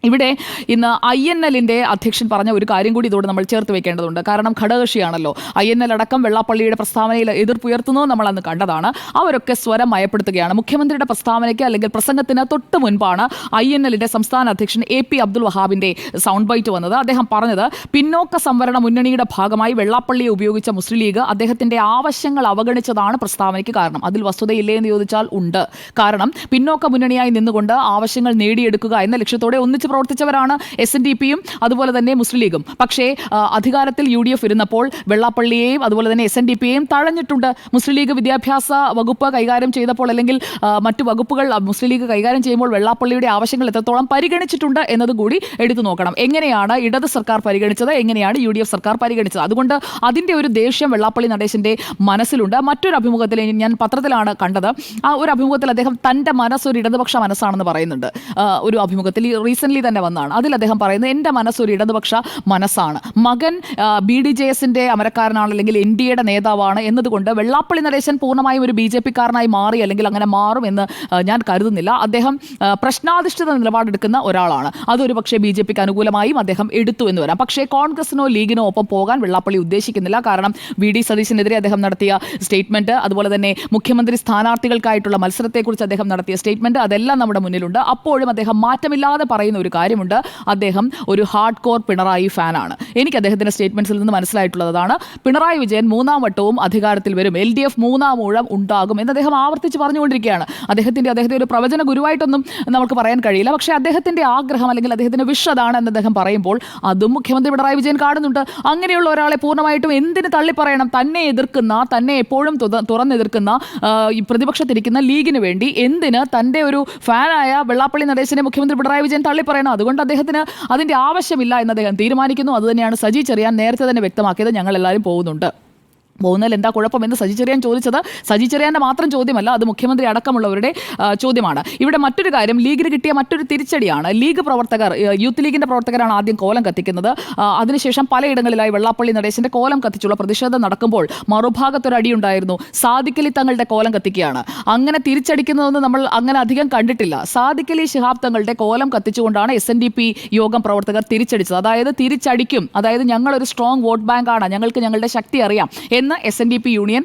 ഇവിടെ ഇന്ന് INL-ന്റെ അധ്യക്ഷൻ പറഞ്ഞ ഒരു കാര്യം കൂടി ഇതോടെ നമ്മൾ ചേർത്ത് വെക്കേണ്ടതുണ്ട്. കാരണം ഘടകകക്ഷിയാണല്ലോ. INL അടക്കം വെള്ളാപ്പള്ളിയുടെ പ്രസ്താവനയിൽ എതിർപ്പുയർത്തുന്നത് നമ്മൾ അന്ന് കണ്ടതാണ്. അവരൊക്കെ സ്വരം മയപ്പെടുത്തുകയാണ്. മുഖ്യമന്ത്രിയുടെ പ്രസ്താവനയ്ക്ക് അല്ലെങ്കിൽ പ്രസംഗത്തിന് തൊട്ട് മുൻപാണ് INL-ന്റെ സംസ്ഥാന അധ്യക്ഷൻ AP അബ്ദുൽ വഹാബിന്റെ സൗണ്ട് ബൈറ്റ് വന്നത്. അദ്ദേഹം പറഞ്ഞത്, പിന്നോക്ക സംവരണ മുന്നണിയുടെ ഭാഗമായി വെള്ളാപ്പള്ളിയെ ഉപയോഗിച്ച മുസ്ലിം ലീഗ് അദ്ദേഹത്തിന്റെ ആവശ്യങ്ങൾ അവഗണിച്ചതാണ് പ്രസ്താവനയ്ക്ക് കാരണം. അതിൽ വസ്തുതയില്ലേ എന്ന് ചോദിച്ചാൽ ഉണ്ട്. കാരണം പിന്നോക്ക മുന്നണിയായി നിന്നുകൊണ്ട് ആവശ്യങ്ങൾ നേടിയെടുക്കുക എന്ന ലക്ഷ്യത്തോടെ ഒന്നിച്ച് പ്രവർത്തിച്ചവരാണ് SNDP-യും അതുപോലെ തന്നെ മുസ്ലിം ലീഗും. പക്ഷേ അധികാരത്തിൽ UDF ഇരുന്നപ്പോൾ വെള്ളാപ്പള്ളിയെയും അതുപോലെ തന്നെ SNDP-യെയും തഴഞ്ഞിട്ടുണ്ട്. മുസ്ലിം ലീഗ് വിദ്യാഭ്യാസ വകുപ്പ് കൈകാര്യം ചെയ്തപ്പോൾ അല്ലെങ്കിൽ മറ്റു വകുപ്പുകൾ മുസ്ലിം ലീഗ് കൈകാര്യം ചെയ്യുമ്പോൾ വെള്ളാപ്പള്ളിയുടെ ആവശ്യങ്ങൾ എത്രത്തോളം പരിഗണിച്ചിട്ടുണ്ട് എന്നതുകൂടി എടുത്തു നോക്കണം. എങ്ങനെയാണ് ഇടത് സർക്കാർ പരിഗണിച്ചത്, എങ്ങനെയാണ് UDF സർക്കാർ പരിഗണിച്ചത്. അതുകൊണ്ട് അതിൻ്റെ ഒരു ദേഷ്യം വെള്ളാപ്പള്ളി നടേശൻ്റെ മനസ്സിലുണ്ട്. മറ്റൊരു അഭിമുഖത്തിൽ ഞാൻ പത്രത്തിലാണ് കണ്ടത്. ആ ഒരു അഭിമുഖത്തിൽ അദ്ദേഹം തൻ്റെ മനസ്സൊരു ഇടതുപക്ഷ മനസ്സാണെന്ന് പറയുന്നുണ്ട്. ഒരു അഭിമുഖത്തിൽ റീസെൻ്റ്ലി തന്നെ വന്നതാണ്. അതിൽ അദ്ദേഹം പറയുന്നത്, എൻ്റെ മനസ്സൊരു ഇടതുപക്ഷ മനസ്സാണ്, മകൻ BDJS-ന്റെ അമരക്കാരനാണ് അല്ലെങ്കിൽ NDA-യുടെ നേതാവാണ് എന്നതുകൊണ്ട് വെള്ളാപ്പള്ളി നടേശൻ പൂർണ്ണമായും ഒരു BJP-കാരനായി മാറി അല്ലെങ്കിൽ അങ്ങനെ മാറും എന്ന് ഞാൻ കരുതുന്നില്ല. അദ്ദേഹം പ്രശ്നാധിഷ്ഠിത നിലപാടെടുക്കുന്ന ഒരാളാണ്. അതൊരു പക്ഷേ BJP-ക്ക് അനുകൂലമായും അദ്ദേഹം എടുത്തു എന്ന് വരാം. പക്ഷേ കോൺഗ്രസിനോ ലീഗിനോ ഒപ്പം പോകാൻ വെള്ളാപ്പള്ളി ഉദ്ദേശിക്കുന്നില്ല. കാരണം VD സതീശനെതിരെ അദ്ദേഹം നടത്തിയ സ്റ്റേറ്റ്മെന്റ്, അതുപോലെ തന്നെ മുഖ്യമന്ത്രി സ്ഥാനാർത്ഥികൾക്കായിട്ടുള്ള മത്സരത്തെക്കുറിച്ച് അദ്ദേഹം നടത്തിയ സ്റ്റേറ്റ്മെന്റ്, അതെല്ലാം നമ്മുടെ മുന്നിലുണ്ട്. അപ്പോഴും അദ്ദേഹം മാറ്റമില്ലാതെ പറയുന്ന ഒരു കാര്യമുണ്ട്, അദ്ദേഹം ഒരു ഹാർഡ് കോർ പിണറായി ഫാനാണ്. എനിക്ക് അദ്ദേഹത്തിന്റെ സ്റ്റേറ്റ്മെന്റ്സിൽ നിന്ന് മനസ്സിലായിട്ടുള്ളതാണ്. പിണറായി വിജയൻ 3ാം വട്ടവും അധികാരത്തിൽ വരും, LDF 3ാം ഊഴം ഉണ്ടാകും എന്ന് അദ്ദേഹം ആവർത്തിച്ച് പറഞ്ഞുകൊണ്ടിരിക്കുകയാണ്. അദ്ദേഹത്തെ ഒരു പ്രവചന ഗുരുവായിട്ടൊന്നും നമുക്ക് പറയാൻ കഴിയില്ല. പക്ഷേ അദ്ദേഹത്തിന്റെ ആഗ്രഹം അല്ലെങ്കിൽ അദ്ദേഹത്തിന്റെ വിഷ് അതാണ് എന്ന് അദ്ദേഹം പറയുമ്പോൾ അതും മുഖ്യമന്ത്രി പിണറായി വിജയൻ കാണുന്നുണ്ട്. അങ്ങനെയുള്ള ഒരാളെ പൂർണ്ണമായിട്ടും എന്തിന് തള്ളിപ്പറയണം? തന്നെ എതിർക്കുന്ന, തന്നെ എപ്പോഴും തുറന്നെതിർക്കുന്ന പ്രതിപക്ഷത്തിരിക്കുന്ന ലീഗിന് വേണ്ടി എന്തിന് തൻ്റെ ഒരു ഫാനായ വെള്ളാപ്പള്ളി നടേശനെ മുഖ്യമന്ത്രി പിണറായി വിജയൻ തള്ളിപ്പറയണം? അതുകൊണ്ട് അദ്ദേഹത്തിന് അതിൻ്റെ ആവശ്യമില്ല എന്ന് അദ്ദേഹം തീരുമാനിക്കുന്നു. അതുതന്നെയാണ് സജി ചെറിയാൻ നേരത്തെ തന്നെ വ്യക്തമാക്കിയത്. ഞങ്ങളെല്ലാവരും പോകുന്നതിൽ എന്താ കുഴപ്പമെന്ന് സജി ചെറിയാൻ ചോദിച്ചത് സജി ചെറിയാൻ്റെ മാത്രം ചോദ്യമല്ല, അത് മുഖ്യമന്ത്രി അടക്കമുള്ളവരുടെ ചോദ്യമാണ്. ഇവിടെ മറ്റൊരു കാര്യം, ലീഗിന് കിട്ടിയ മറ്റൊരു തിരിച്ചടിയാണ്. ലീഗ് പ്രവർത്തകർ, യൂത്ത് ലീഗിൻ്റെ പ്രവർത്തകരാണ് ആദ്യം കോലം കത്തിക്കുന്നത്. അതിനുശേഷം പലയിടങ്ങളിലായി വെള്ളാപ്പള്ളി നടേശൻ്റെ കോലം കത്തിച്ചുള്ള പ്രതിഷേധം നടക്കുമ്പോൾ മറുഭാഗത്തൊരടിയുണ്ടായിരുന്നു. സാദിഖ് അലി തങ്ങളുടെ കോലം കത്തിക്കുകയാണ്. അങ്ങനെ തിരിച്ചടിക്കുന്നതൊന്നും നമ്മൾ അങ്ങനെ അധികം കണ്ടിട്ടില്ല. സാദിഖ് അലി ശിഹാബ് തങ്ങളുടെ കോലം കത്തിച്ചുകൊണ്ടാണ് SNDP യോഗം പ്രവർത്തകർ തിരിച്ചടിച്ചത്. അതായത് തിരിച്ചടിക്കും, അതായത് ഞങ്ങളൊരു സ്ട്രോങ് വോട്ട് ബാങ്കാണ്, ഞങ്ങൾക്ക് ഞങ്ങളുടെ ശക്തി അറിയാം എന്ന് SNDP യൂണിയൻ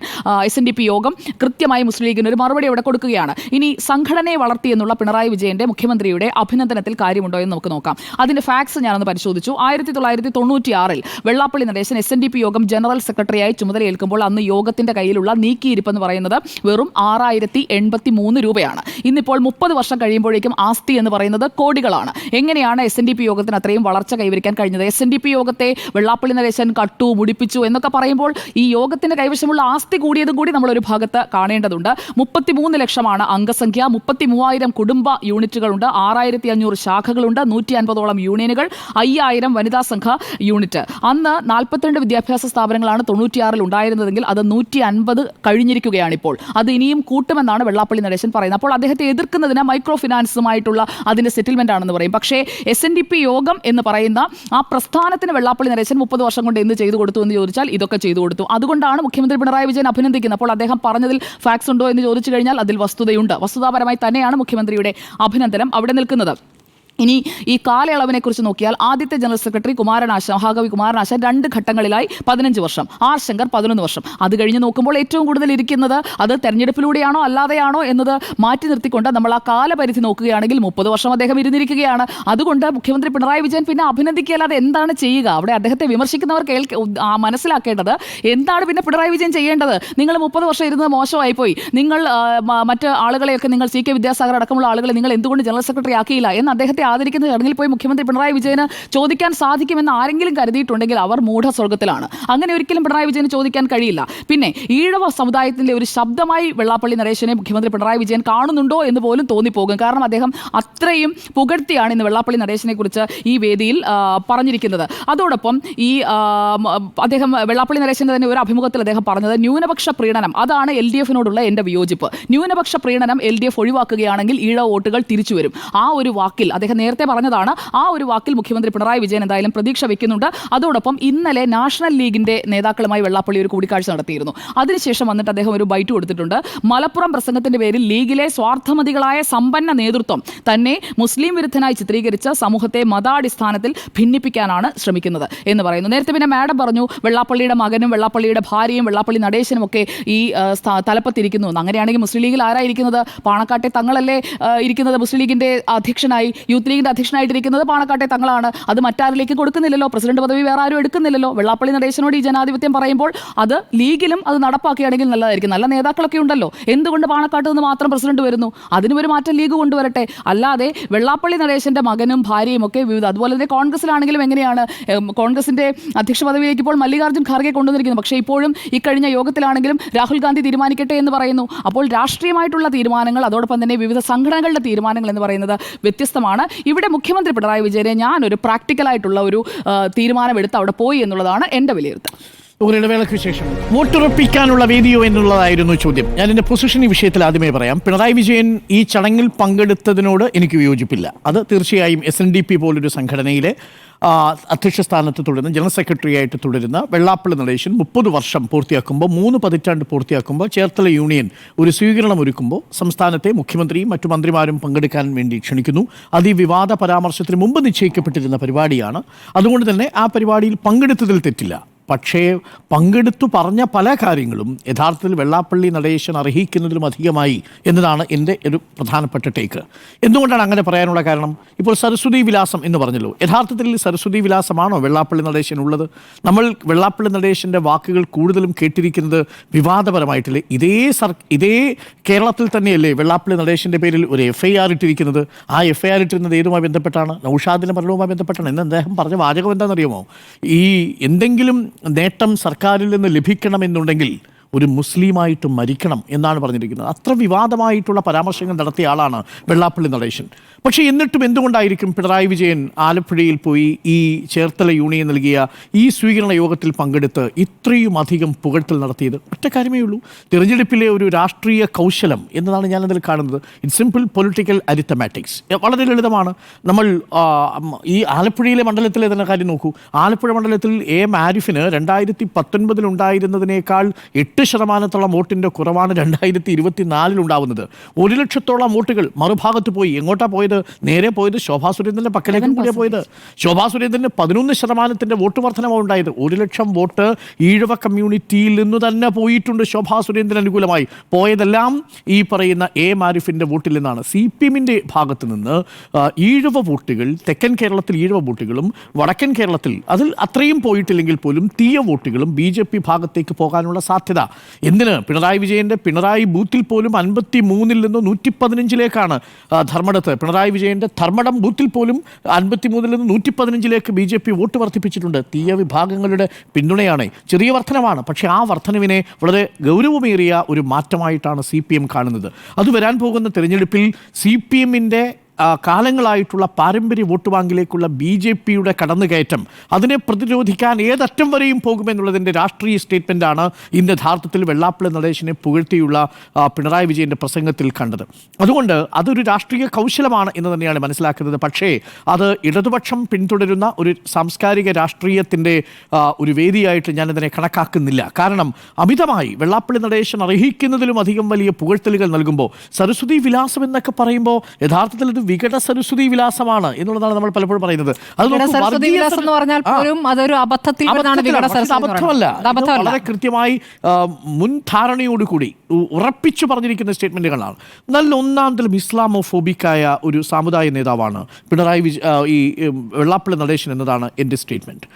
SNDP യോഗം കൃത്യമായി മുസ്ലിം ലീഗിന് ഒരു മറുപടി അവിടെ കൊടുക്കുകയാണ്. ഇനി സംഘടനയെ വളർത്തി എന്നുള്ള പിണറായി വിജയന്റെ മുഖ്യമന്ത്രിയുടെ അഭിനന്ദനത്തിൽ കാര്യമുണ്ടോ എന്ന് നമുക്ക് നോക്കാം. അതിന്റെ ഫാക്ട്സ് ഞാനൊന്ന് പരിശോധിച്ചു. 1996 വെള്ളാപ്പള്ളി നടേശൻ SNDP യോഗം ജനറൽ സെക്രട്ടറിയായി ചുമതലയേൽക്കുമ്പോൾ അന്ന് യോഗത്തിന്റെ കയ്യിലുള്ള നീക്കിയിരിപ്പ് എന്ന് പറയുന്നത് വെറും 6083 രൂപയാണ്. ഇന്നിപ്പോൾ 30 വർഷം കഴിയുമ്പോഴേക്കും ആസ്തി എന്ന് പറയുന്നത് കോടികളാണ്. എങ്ങനെയാണ് SNDP യോഗത്തിന് അത്രയും വളർച്ച കൈവരിക്കാൻ കഴിഞ്ഞത്? SNDP യോഗത്തെ വെള്ളാപ്പള്ളി നടേശൻ കട്ടു മുടിപ്പിച്ചു എന്നൊക്കെ പറയുമ്പോൾ ഈ യോഗത്തിന്റെ കൈവശമുള്ള ആസ്തി കൂടിയതും കൂടി നമ്മൾ ഒരു ഭാഗത്ത് കാണേണ്ടതുണ്ട്. 33 ലക്ഷമാണ് അംഗസംഖ്യ, 33,000 കുടുംബ യൂണിറ്റുകളുണ്ട്, 6500 ശാഖകളുണ്ട്, 150ഓളം യൂണിയനുകൾ, 5000 വനിതാ സംഘ യൂണിറ്റ്. അന്ന് 42 വിദ്യാഭ്യാസ സ്ഥാപനങ്ങളാണ് 96 ഉണ്ടായിരുന്നതെങ്കിൽ അത് 150 കഴിഞ്ഞിരിക്കുകയാണിപ്പോൾ. അത് ഇനിയും കൂട്ടുമെന്നാണ് വെള്ളാപ്പള്ളി നടേശൻ പറയുന്നത്. അപ്പോൾ അദ്ദേഹത്തെ എതിർക്കുന്നതിന് മൈക്രോ ഫിനാൻസുമായിട്ടുള്ള അതിന്റെ സെറ്റിൽമെന്റ് ആണെന്ന് പറയും. പക്ഷേ SNDP യോഗം എന്ന് പറയുന്ന ആ പ്രസ്ഥാനത്തിന് വെള്ളാപ്പള്ളി നടേശൻ 30 വർഷം കൊണ്ട് എന്ത് ചെയ്തു കൊടുത്തു എന്ന് ചോദിച്ചാൽ ഇതൊക്കെ ചെയ്തു കൊടുത്തു. അതുകൊണ്ടാണ് മുഖ്യമന്ത്രി പിണറായി വിജയൻ അഭിനന്ദിക്കുന്നത്. അപ്പോൾ അദ്ദേഹം പറഞ്ഞതിൽ ഫാക്ട്സ് ഉണ്ടോ എന്ന് ചോദിച്ചു കഴിഞ്ഞാൽ അതിൽ വസ്തുതയുണ്ട്. വസ്തുതാപരമായി തന്നെയാണ് മുഖ്യമന്ത്രിയുടെ അഭിനന്ദനം അവിടെ നിൽക്കുന്നത്. ഇനി ഈ കാലയളവിനെ കുറിച്ച് നോക്കിയാൽ ആദ്യത്തെ ജനറൽ സെക്രട്ടറി മഹാകവി കുമാരനാശാൻ 2 ഘട്ടങ്ങളിലായി 15 വർഷം, ആർ ശങ്കർ 11 വർഷം. അത് കഴിഞ്ഞ് നോക്കുമ്പോൾ ഏറ്റവും കൂടുതൽ ഇരിക്കുന്നത് അത് തെരഞ്ഞെടുപ്പിലൂടെയാണോ അല്ലാതെയാണോ എന്നത് മാറ്റി നിർത്തിക്കൊണ്ട് നമ്മൾ ആ കാലപരിധി നോക്കുകയാണെങ്കിൽ 30 വർഷം അദ്ദേഹം ഇരുന്നിരിക്കുകയാണ്. അതുകൊണ്ട് മുഖ്യമന്ത്രി പിണറായി വിജയൻ പിന്നെ അഭിനന്ദിക്കല്ലാതെ എന്താണ് ചെയ്യുക? അവിടെ അദ്ദേഹത്തെ വിമർശിക്കുന്നവർ മനസ്സിലാക്കേണ്ടത് എന്താണ് പിന്നെ പിണറായി വിജയൻ ചെയ്യേണ്ടത്? നിങ്ങൾ 30 വർഷം ഇരുന്നത് മോശമായി പോയി, നിങ്ങൾ മറ്റ് ആളുകളെയൊക്കെ നിങ്ങൾ CK വിദ്യാസാഗർ അടക്കമുള്ള ആളുകളെ നിങ്ങൾ എന്തുകൊണ്ട് ജനറൽ സെക്രട്ടറി ആക്കിയില്ല എന്ന് അദ്ദേഹത്തെ ആദരിക്കുന്ന ചടങ്ങിൽ പോയി മുഖ്യമന്ത്രി പിണറായി വിജയന് ചോദിക്കാൻ സാധിക്കുമെന്ന് ആരെങ്കിലും കരുതിയിട്ടുണ്ടെങ്കിൽ അവർ മൂഢസ്വർഗത്തിലാണ്. അങ്ങനെ ഒരിക്കലും പിണറായി വിജയന് ചോദിക്കാൻ കഴിയില്ല. പിന്നെ ഈഴവ സമുദായത്തിന്റെ ഒരു ശബ്ദമായി വെള്ളാപ്പള്ളി നടേശനെ മുഖ്യമന്ത്രി പിണറായി വിജയൻ കാണുന്നുണ്ടോ എന്ന് പോലും തോന്നിപ്പോകും. കാരണം അദ്ദേഹം അത്രയും പുകഴ്ത്തിയാണ് ഇന്ന് വെള്ളാപ്പള്ളി നടേശനെ കുറിച്ച് ഈ വേദിയിൽ പറഞ്ഞിരിക്കുന്നത്. അതോടൊപ്പം ഈ അദ്ദേഹം വെള്ളാപ്പള്ളി നടേശന്റെ തന്നെ ഒരു അഭിമുഖത്തിൽ അദ്ദേഹം പറഞ്ഞത് ന്യൂനപക്ഷ പ്രീണനം അതാണ് LDFനോടുള്ള എന്റെ വിയോജിപ്പ്. ന്യൂനപക്ഷ പ്രീണനം LDF ഒഴിവാക്കുകയാണെങ്കിൽ ഈഴവ വോട്ടുകൾ തിരിച്ചു വരും. ആ ഒരു വാക്കിൽ അദ്ദേഹം നേരത്തെ പറഞ്ഞതാണ്. ആ ഒരു വാക്കിൽ മുഖ്യമന്ത്രി പിണറായി വിജയൻ എന്തായാലും പ്രതീക്ഷ വെക്കുന്നുണ്ട്. അതോടൊപ്പം ഇന്നലെ നാഷണൽ ലീഗിന്റെ നേതാക്കളുമായി വെള്ളാപ്പള്ളി ഒരു കൂടിക്കാഴ്ച നടത്തിയിരുന്നു. അതിനുശേഷം വന്നിട്ട് അദ്ദേഹം ഒരു ബൈറ്റ് കൊടുത്തിട്ടുണ്ട്. മലപ്പുറം പ്രസംഗത്തിന്റെ പേരിൽ ലീഗിലെ സ്വാർത്ഥമതികളായ സമ്പന്ന നേതൃത്വം തന്നെ മുസ്ലിം വിരുദ്ധനായി ചിത്രീകരിച്ച് സമൂഹത്തെ മതാടിസ്ഥാനത്തിൽ ഭിന്നിപ്പിക്കാനാണ് ശ്രമിക്കുന്നത് എന്ന് പറയുന്നു. നേരത്തെ പിന്നെ മാഡം പറഞ്ഞു വെള്ളാപ്പള്ളിയുടെ മകനും വെള്ളാപ്പള്ളിയുടെ ഭാര്യയും വെള്ളാപ്പള്ളി നടേശനും ഒക്കെ ഈ തലപ്പത്തിരിക്കുന്നു. അങ്ങനെയാണെങ്കിൽ മുസ്ലിം ലീഗിൽ ആരായിരിക്കുന്നത്? പാണക്കാട്ടെ തങ്ങളല്ലേ ഇരിക്കുന്നത് മുസ്ലിം ലീഗിന്റെ അധ്യക്ഷനായി? യൂത്ത് ലീഗിന്റെ അധ്യക്ഷനായിട്ടിരിക്കുന്നത് പാണക്കാട്ടെ തങ്ങളാണ്. അത് മറ്റാരിലേക്ക് കൊടുക്കുന്നില്ലല്ലോ. പ്രസിഡന്റ് പദവി വേറെ ആരും എടുക്കുന്നില്ലല്ലോ. വെള്ളാപ്പള്ളി നടേശനോട് ഈ ജനാധിപത്യം പറയുമ്പോൾ അത് ലീഗിലും അത് നടപ്പാക്കുകയാണെങ്കിൽ നല്ലതായിരിക്കും. നല്ല നേതാക്കളൊക്കെ ഉണ്ടല്ലോ. എന്തുകൊണ്ട് പാണക്കാട്ട് നിന്ന് മാത്രം പ്രസിഡന്റ് വരുന്നു? അതിനും ഒരു മാറ്റം ലീഗ് കൊണ്ടുവരട്ടെ. അല്ലാതെ വെള്ളാപ്പള്ളി നടേശന്റെ മകനും ഭാര്യയും ഒക്കെ വിവിധ, അതുപോലെ തന്നെ കോൺഗ്രസിലാണെങ്കിലും എങ്ങനെയാണ് കോൺഗ്രസിന്റെ അധ്യക്ഷ പദവിയിലേക്ക് ഇപ്പോൾ മല്ലികാർജ്ജുൻ ഖാർഗെ കൊണ്ടുവന്നിരിക്കുന്നു. പക്ഷേ ഇപ്പോഴും ഇക്കഴിഞ്ഞ യോഗത്തിലാണെങ്കിലും രാഹുൽ ഗാന്ധി തീരുമാനിക്കട്ടെ എന്ന് പറയുന്നു. അപ്പോൾ രാഷ്ട്രീയമായിട്ടുള്ള തീരുമാനങ്ങൾ അതോടൊപ്പം തന്നെ വിവിധ സംഘടനകളുടെ തീരുമാനങ്ങൾ എന്ന് പറയുന്നത് വ്യത്യസ്തമാണ്. ഇവിടെ മുഖ്യമന്ത്രി പിണറായി വിജയനെ ഞാനൊരു പ്രാക്ടിക്കലായിട്ടുള്ള ഒരു തീരുമാനമെടുത്ത് അവിടെ പോയി എന്നുള്ളതാണ് എൻ്റെ വിലയിരുത്തൽ. ഒരു ഇടവേളയ്ക്ക് ശേഷം വോട്ടുറപ്പിക്കാനുള്ള വേദിയോ എന്നുള്ളതായിരുന്നു ചോദ്യം. ഞാൻ എൻ്റെ പൊസിഷൻ ഈ വിഷയത്തിൽ ആദ്യമേ പറയാം. പിണറായി വിജയൻ ഈ ചടങ്ങിൽ പങ്കെടുത്തതിനോട് എനിക്ക് വിയോജിപ്പില്ല. അത് തീർച്ചയായും SNDP പോലൊരു സംഘടനയിലെ അധ്യക്ഷ സ്ഥാനത്ത് തുടരുന്ന ജനറൽ സെക്രട്ടറി ആയിട്ട് തുടരുന്ന വെള്ളാപ്പള്ളി നടേശൻ 30 വർഷം പൂർത്തിയാക്കുമ്പോൾ 3 പതിറ്റാണ്ട് പൂർത്തിയാക്കുമ്പോൾ ചേർത്തല യൂണിയൻ ഒരു സ്വീകരണം ഒരുക്കുമ്പോൾ സംസ്ഥാനത്തെ മുഖ്യമന്ത്രിയും മറ്റു മന്ത്രിമാരും പങ്കെടുക്കാൻ വേണ്ടി ക്ഷണിക്കുന്നു. അത് ഈ വിവാദ പരാമർശത്തിന് മുമ്പ് നിശ്ചയിക്കപ്പെട്ടിരുന്ന പരിപാടിയാണ്. അതുകൊണ്ട് തന്നെ ആ പരിപാടിയിൽ പങ്കെടുത്തതിൽ തെറ്റില്ല. പക്ഷേ പങ്കെടുത്തു പറഞ്ഞ പല കാര്യങ്ങളും യഥാർത്ഥത്തിൽ വെള്ളാപ്പള്ളി നടേശൻ അർഹിക്കുന്നതിലും അധികമായി എന്നതാണ് എൻ്റെ ഒരു പ്രധാനപ്പെട്ട ടേക്ക്. എന്തുകൊണ്ടാണ് അങ്ങനെ പറയാനുള്ള കാരണം? ഇപ്പോൾ സരസ്വതി വിലാസം എന്ന് പറഞ്ഞല്ലോ. യഥാർത്ഥത്തിൽ സരസ്വതി വിലാസമാണോ വെള്ളാപ്പള്ളി നടേശൻ ഉള്ളത്? നമ്മൾ വെള്ളാപ്പള്ളി നടേശൻ്റെ വാക്കുകൾ കൂടുതലും കേട്ടിരിക്കുന്നത് വിവാദപരമായിട്ടില്ലേ? ഇതേ കേരളത്തിൽ തന്നെയല്ലേ വെള്ളാപ്പള്ളി നടേശൻ്റെ പേരിൽ ഒരു FIR ഇട്ടിരിക്കുന്നത്? ആ FIR ഇട്ടിരുന്നത് ഏതുമായി ബന്ധപ്പെട്ടാണ്? നൗഷാദിൻ്റെ മരണവുമായി ബന്ധപ്പെട്ടാണ്. എന്ന് അദ്ദേഹം പറഞ്ഞ വാചകം എന്താണെന്നറിയുമോ? ഈ എന്തെങ്കിലും നേട്ടം സർക്കാരിൽ നിന്ന് ലഭിക്കണമെന്നുണ്ടെങ്കിൽ ഒരു മുസ്ലിമായിട്ട് മരിക്കണം എന്നാണ് പറഞ്ഞിരിക്കുന്നത്. അത്ര വിവാദമായിട്ടുള്ള പരാമർശങ്ങൾ നടത്തിയ ആളാണ് വെള്ളാപ്പള്ളി നടേശൻ. പക്ഷേ എന്നിട്ടും എന്തുകൊണ്ടായിരിക്കും പിണറായി വിജയൻ ആലപ്പുഴയിൽ പോയി ഈ ചേർത്തല യൂണിയൻ നൽകിയ ഈ സ്വീകരണ യോഗത്തിൽ പങ്കെടുത്ത് ഇത്രയും അധികം പുകഴ്ത്തൽ നടത്തിയത്? ഒറ്റ കാര്യമേ ഉള്ളൂ, തിരഞ്ഞെടുപ്പിലെ ഒരു രാഷ്ട്രീയ കൗശലം എന്നതാണ് ഞാനതിൽ കാണുന്നത്. It simple political arithmetics. വളരെ ലളിതമാണ്. നമ്മൾ ഈ ആലപ്പുഴയിലെ മണ്ഡലത്തിലെ തന്നെ കാര്യം നോക്കൂ. ആലപ്പുഴ മണ്ഡലത്തിൽ ആരിഫിന് 2019 ഉണ്ടായിരുന്നതിനേക്കാൾ 8% വോട്ടിൻ്റെ കുറവാണ് 2024 ഉണ്ടാവുന്നത്. 1 ലക്ഷത്തോളം വോട്ടുകൾ മറുഭാഗത്ത് പോയി. എങ്ങോട്ടാ പോയത്? പോയത്? നേരെ പോയത് ശോഭാ സുരേന്ദ്രന്റെ പക്കലേക്കും കൂടിയാണ് പോയത്. ശോഭാ സുരേന്ദ്രന് 11% വോട്ട് വർധനമാണ് ഉണ്ടായത്. 1 ലക്ഷം വോട്ട് ഈഴവ കമ്മ്യൂണിറ്റിയിൽ നിന്ന് തന്നെ പോയിട്ടുണ്ട് ശോഭാ സുരേന്ദ്രൻ അനുകൂലമായി. പോയതെല്ലാം ഈ പറയുന്ന മാരിഫിന്റെ വോട്ടിൽ നിന്നാണ്. CPM-ന്റെ ഭാഗത്ത് നിന്ന് ഈഴവ വോട്ടുകൾ, തെക്കൻ കേരളത്തിൽ ഈഴവ വോട്ടുകളും വടക്കൻ കേരളത്തിൽ അതിൽ അത്രയും പോയിട്ടില്ലെങ്കിൽ പോലും തീയ വോട്ടുകളും BJP ഭാഗത്തേക്ക് പോകാനുള്ള സാധ്യത. എന്തിന്? പിണറായി വിജയന്റെ പിണറായി ബൂത്തിൽ പോലും 53-ൽ നിന്ന് 115-ലേക്കാണ് ധർമ്മടത്ത്. പിണറായി വിജയന്റെ ധർമ്മടം ബൂത്തിൽ പോലും 53-ൽ നിന്ന് 115-ലേക്ക് BJP വോട്ട് വർദ്ധിപ്പിച്ചിട്ടുണ്ട്. തീയ വിഭാഗങ്ങളുടെ പിന്തുണയാണ്. ചെറിയ വർധനമാണ്, പക്ഷേ ആ വർധനവിനെ വളരെ ഗൗരവമേറിയ ഒരു മാറ്റമായിട്ടാണ് CPM കാണുന്നത്. അത് വരാൻ പോകുന്ന തെരഞ്ഞെടുപ്പിൽ CPM-ന്റെ കാലങ്ങളായിട്ടുള്ള പാരമ്പര്യ വോട്ട് ബാങ്കിലേക്കുള്ള BJP-യുടെ കടന്നുകയറ്റം, അതിനെ പ്രതിരോധിക്കാൻ ഏതറ്റം വരെയും പോകുമെന്നുള്ളതിൻ്റെ രാഷ്ട്രീയ സ്റ്റേറ്റ്മെൻറ്റാണ് ഇന്ന് യഥാർത്ഥത്തിൽ വെള്ളാപ്പള്ളി നടേശനെ പുകഴ്ത്തിയുള്ള പിണറായി വിജയൻ്റെ പ്രസംഗത്തിൽ കണ്ടത്. അതുകൊണ്ട് അതൊരു രാഷ്ട്രീയ കൗശലമാണ് എന്ന് തന്നെയാണ് മനസ്സിലാക്കുന്നത്. പക്ഷേ അത് ഇടതുപക്ഷം പിന്തുടരുന്ന ഒരു സാംസ്കാരിക രാഷ്ട്രീയത്തിൻ്റെ ഒരു വേദിയായിട്ട് ഞാനിതിനെ കണക്കാക്കുന്നില്ല. കാരണം അമിതമായി വെള്ളാപ്പള്ളി നടേശൻ അർഹിക്കുന്നതിലും അധികം വലിയ പുകഴ്ത്തലുകൾ നൽകുമ്പോൾ, സരസ്വതി വിലാസം എന്നൊക്കെ പറയുമ്പോൾ യഥാർത്ഥത്തിൽ ഇത് വികട സരസ്വതി വിലാസമാണ് എന്നുള്ളതാണ് നമ്മൾ പലപ്പോഴും പറയുന്നത്. വളരെ കൃത്യമായി മുൻധാരണയോടുകൂടി ഉറപ്പിച്ചു പറഞ്ഞിരിക്കുന്ന സ്റ്റേറ്റ്മെന്റുകളാണ്. നല്ല ഒന്നാം തരം ഇസ്ലാമോഫോബിക്കായ ഒരു സാമുദായ നേതാവാണ് ഈ വെള്ളാപ്പള്ളി നടേശൻ എന്നതാണ് എൻ്റെ സ്റ്റേറ്റ്മെന്റ്.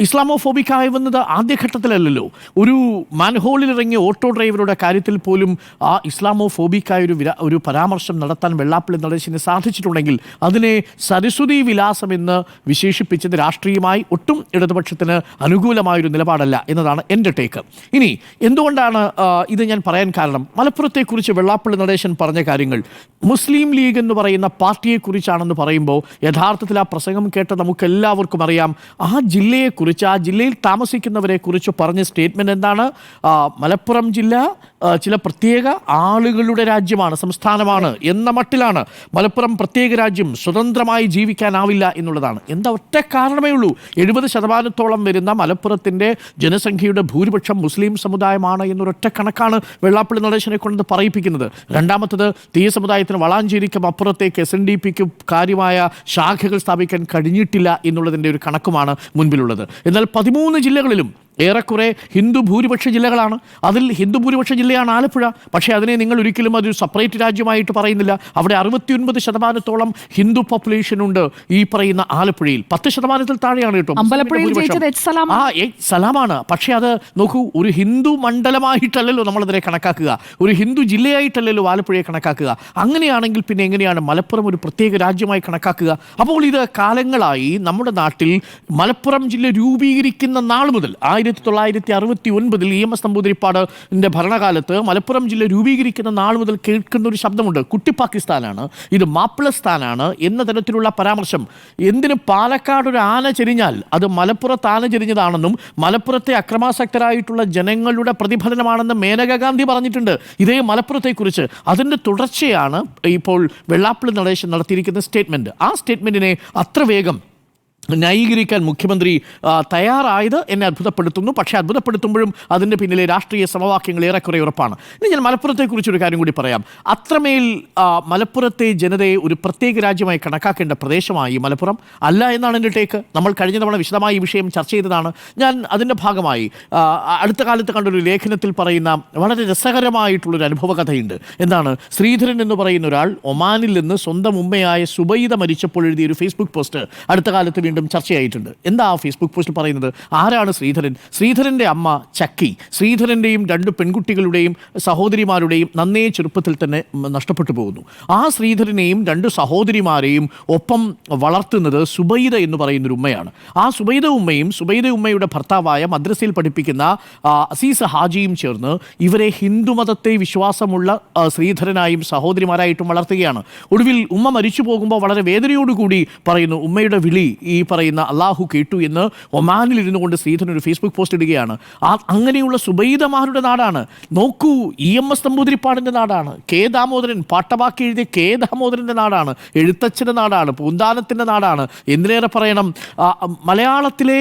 ഇസ്ലാമോഫോബിക്കായെന്നത് ആദ്യഘട്ടത്തിലല്ലല്ലോ. ഒരു മാൻഹോളിൽ ഇറങ്ങിയ ഓട്ടോ ഡ്രൈവറുടെ കാര്യത്തിൽ പോലും ആ ഇസ്ലാമോഫോബിക്കായ ഒരു പരാമർശം നടത്താൻ വെള്ളാപ്പള്ളി നടേശന് സാധിച്ചിട്ടുണ്ടെങ്കിൽ അതിനെ സരസ്വതി വിലാസം എന്ന് വിശേഷിപ്പിച്ചത് രാഷ്ട്രീയമായി ഒട്ടും ഇടതുപക്ഷത്തിന് അനുകൂലമായൊരു നിലപാടല്ല എന്നതാണ് എൻ്റെ ടേക്ക്. ഇനി എന്തുകൊണ്ടാണ് ഇത് ഞാൻ പറയാൻ കാരണം, മലപ്പുറത്തെക്കുറിച്ച് വെള്ളാപ്പള്ളി നടേശൻ പറഞ്ഞ കാര്യങ്ങൾ മുസ്ലിം ലീഗ് എന്ന് പറയുന്ന പാർട്ടിയെക്കുറിച്ചാണെന്ന് പറയുമ്പോൾ യഥാർത്ഥത്തിൽ ആ പ്രസംഗം കേട്ട നമുക്കെല്ലാവർക്കും അറിയാം ആ ജില്ലയെക്കുറിച്ച്, ആ ജില്ലയിൽ താമസിക്കുന്നവരെ കുറിച്ച് പറഞ്ഞ സ്റ്റേറ്റ്മെൻറ്റ് എന്താണ്? മലപ്പുറം ജില്ല ചില പ്രത്യേക ആളുകളുടെ രാജ്യമാണ്, സംസ്ഥാനമാണ് എന്ന മട്ടിലാണ്. മലപ്പുറം പ്രത്യേക രാജ്യം, സ്വതന്ത്രമായി ജീവിക്കാനാവില്ല എന്നുള്ളതാണ്. എന്താ ഒറ്റ കാരണമേ ഉള്ളൂ, 70% വരുന്ന മലപ്പുറത്തിൻ്റെ ജനസംഖ്യയുടെ ഭൂരിപക്ഷം മുസ്ലിം സമുദായമാണ് എന്നൊരൊറ്റ കണക്കാണ് വെള്ളാപ്പള്ളി നടേശനെ കൊണ്ട് പറയിപ്പിക്കുന്നത്. രണ്ടാമത്തത്, തീയ സമുദായത്തിന് വളാഞ്ചേരിക്കും അപ്പുറത്തേക്ക് SNDPക്ക് കാര്യമായ ശാഖകൾ സ്ഥാപിക്കാൻ കഴിഞ്ഞിട്ടില്ല എന്നുള്ളതിൻ്റെ ഒരു കണക്കുമാണ് മുൻപിലുള്ളത്. എന്നാൽ 13 ജില്ലകളിലും ഏറെക്കുറെ ഹിന്ദു ഭൂരിപക്ഷ ജില്ലകളാണ്. അതിൽ ഹിന്ദു ഭൂരിപക്ഷ ജില്ലയാണ് ആലപ്പുഴ. പക്ഷേ അതിനെ നിങ്ങൾ ഒരിക്കലും അതൊരു സെപ്പറേറ്റ് രാജ്യമായിട്ട് പറയുന്നില്ല. അവിടെ 69% ഹിന്ദു പോപ്പുലേഷൻ ഉണ്ട് ഈ പറയുന്ന ആലപ്പുഴയിൽ. 10% താഴെയാണ് കേട്ടോ സലാമാണ്. പക്ഷേ അത് നോക്കൂ, ഒരു ഹിന്ദു മണ്ഡലമായിട്ടല്ലല്ലോ നമ്മളതിനെ കണക്കാക്കുക, ഒരു ഹിന്ദു ജില്ലയായിട്ടല്ലല്ലോ ആലപ്പുഴയെ കണക്കാക്കുക. അങ്ങനെയാണെങ്കിൽ പിന്നെ എങ്ങനെയാണ് മലപ്പുറം ഒരു പ്രത്യേക രാജ്യമായി കണക്കാക്കുക? അപ്പോൾ ഇത് കാലങ്ങളായി നമ്മുടെ നാട്ടിൽ മലപ്പുറം ജില്ല രൂപീകരിക്കുന്ന നാൾ മുതൽ 1969 EMS നമ്പൂതിരിപ്പാടിൻ്റെ ഭരണകാലത്ത് മലപ്പുറം ജില്ല രൂപീകരിക്കുന്ന നാൾ മുതൽ കേൾക്കുന്ന ഒരു ശബ്ദമുണ്ട്, കുട്ടി പാകിസ്ഥാനാണ്, ഇത് മാപ്പിളസ്ഥാനാണ് എന്ന തരത്തിലുള്ള പരാമർശം. എന്തിന് പാലക്കാട് ഒരു ആന ചെരിഞ്ഞാൽ അത് മലപ്പുറത്ത് ആന ചെരിഞ്ഞതാണെന്നും മലപ്പുറത്തെ അക്രമാസക്തരായിട്ടുള്ള ജനങ്ങളുടെ പ്രതിഫലനമാണെന്ന് മേനകാ ഗാന്ധി പറഞ്ഞിട്ടുണ്ട് ഇതേ മലപ്പുറത്തെക്കുറിച്ച്. അതിൻ്റെ തുടർച്ചയാണ് ഇപ്പോൾ വെള്ളാപ്പള്ളി നടേശൻ നടത്തിയിരിക്കുന്ന സ്റ്റേറ്റ്മെൻറ്റ്. ആ സ്റ്റേറ്റ്മെൻറ്റിനെ അത്ര വേഗം ന്യായീകരിക്കാൻ മുഖ്യമന്ത്രി തയ്യാറായത് എന്നെ അത്ഭുതപ്പെടുത്തുന്നു. പക്ഷേ അത്ഭുതപ്പെടുത്തുമ്പോഴും അതിൻ്റെ പിന്നിലെ രാഷ്ട്രീയ സമവാക്യങ്ങൾ ഏറെക്കുറെ ഉറപ്പാണ്. ഇനി ഞാൻ മലപ്പുറത്തെക്കുറിച്ചൊരു കാര്യം കൂടി പറയാം. അത്രമേൽ മലപ്പുറത്തെ ജനതയെ ഒരു പ്രത്യേക രാജ്യമായി കണക്കാക്കേണ്ട പ്രദേശമായി മലപ്പുറം അല്ല എന്നാണ് എൻ്റെ ടേക്ക്. നമ്മൾ കഴിഞ്ഞ തവണ വിശദമായി ഈ വിഷയം ചർച്ച ചെയ്തതാണ്. ഞാൻ അതിൻ്റെ ഭാഗമായി അടുത്ത കാലത്ത് കണ്ടൊരു ലേഖനത്തിൽ പറയുന്ന വളരെ രസകരമായിട്ടുള്ളൊരു അനുഭവകഥയുണ്ട്. എന്താണ്? ശ്രീധരൻ എന്ന് പറയുന്ന ഒരാൾ ഒമാനിൽ നിന്ന് സ്വന്തം ഉമ്മയായ സുബൈദ മരിച്ചപ്പോൾ എഴുതിയൊരു ഫേസ്ബുക്ക് പോസ്റ്റ് അടുത്ത കാലത്ത് വീണ്ടും ചർച്ചയായിട്ടുണ്ട്. എന്താ ആ ഫേസ്ബുക്ക് പോസ്റ്റിൽ പറയുന്നത്? ആരാണ് ശ്രീധരൻ? ശ്രീധരൻ്റെ അമ്മ ചക്കി ശ്രീധരൻ്റെയും 2 പെൺകുട്ടികളുടെയും സഹോദരിമാരുടെയും നന്നേ ചെറുപ്പത്തിൽ തന്നെ നഷ്ടപ്പെട്ടു പോകുന്നു. ആ ശ്രീധരനെയും 2 സഹോദരിമാരെയും ഒപ്പം വളർത്തുന്നത് സുബൈദ എന്ന് പറയുന്നൊരു ഉമ്മയാണ്. ആ സുബൈദ ഉമ്മയും സുബൈദ ഉമ്മയുടെ ഭർത്താവായ മദ്രസയിൽ പഠിപ്പിക്കുന്ന അസീസ് ഹാജിയും ചേർന്ന് ഇവരെ ഹിന്ദുമതത്തെ വിശ്വാസമുള്ള ശ്രീധരനായും സഹോദരിമാരായിട്ടും വളർത്തുകയാണ്. ഒടുവിൽ ഉമ്മ മരിച്ചു പോകുമ്പോൾ വളരെ വേദനയോടുകൂടി പറയുന്നു, ഉമ്മയുടെ വിളി ഈ പറയുന്ന അള്ളാഹു കേട്ടു എന്ന് ഒമാനിൽ ഇരുന്നു കൊണ്ട് ശ്രീധരൻ ഒരു ഫേസ്ബുക്ക് പോസ്റ്റ് ഇടുകയാണ്. അങ്ങനെയുള്ള സുബൈദമാരുടെ നാടാണ്. നോക്കൂ, EMS നമ്പൂതിരിപ്പാടിൻ്റെ നാടാണ്. കെ ദാമോദരൻ പാട്ടവാക്കി എഴുതിയ കെ ദാമോദരൻ്റെ നാടാണ്. എഴുത്തച്ഛൻ്റെ നാടാണ്. പൂന്താനത്തിൻ്റെ നാടാണ്. എന്തിനേറെ പറയണം, മലയാളത്തിലെ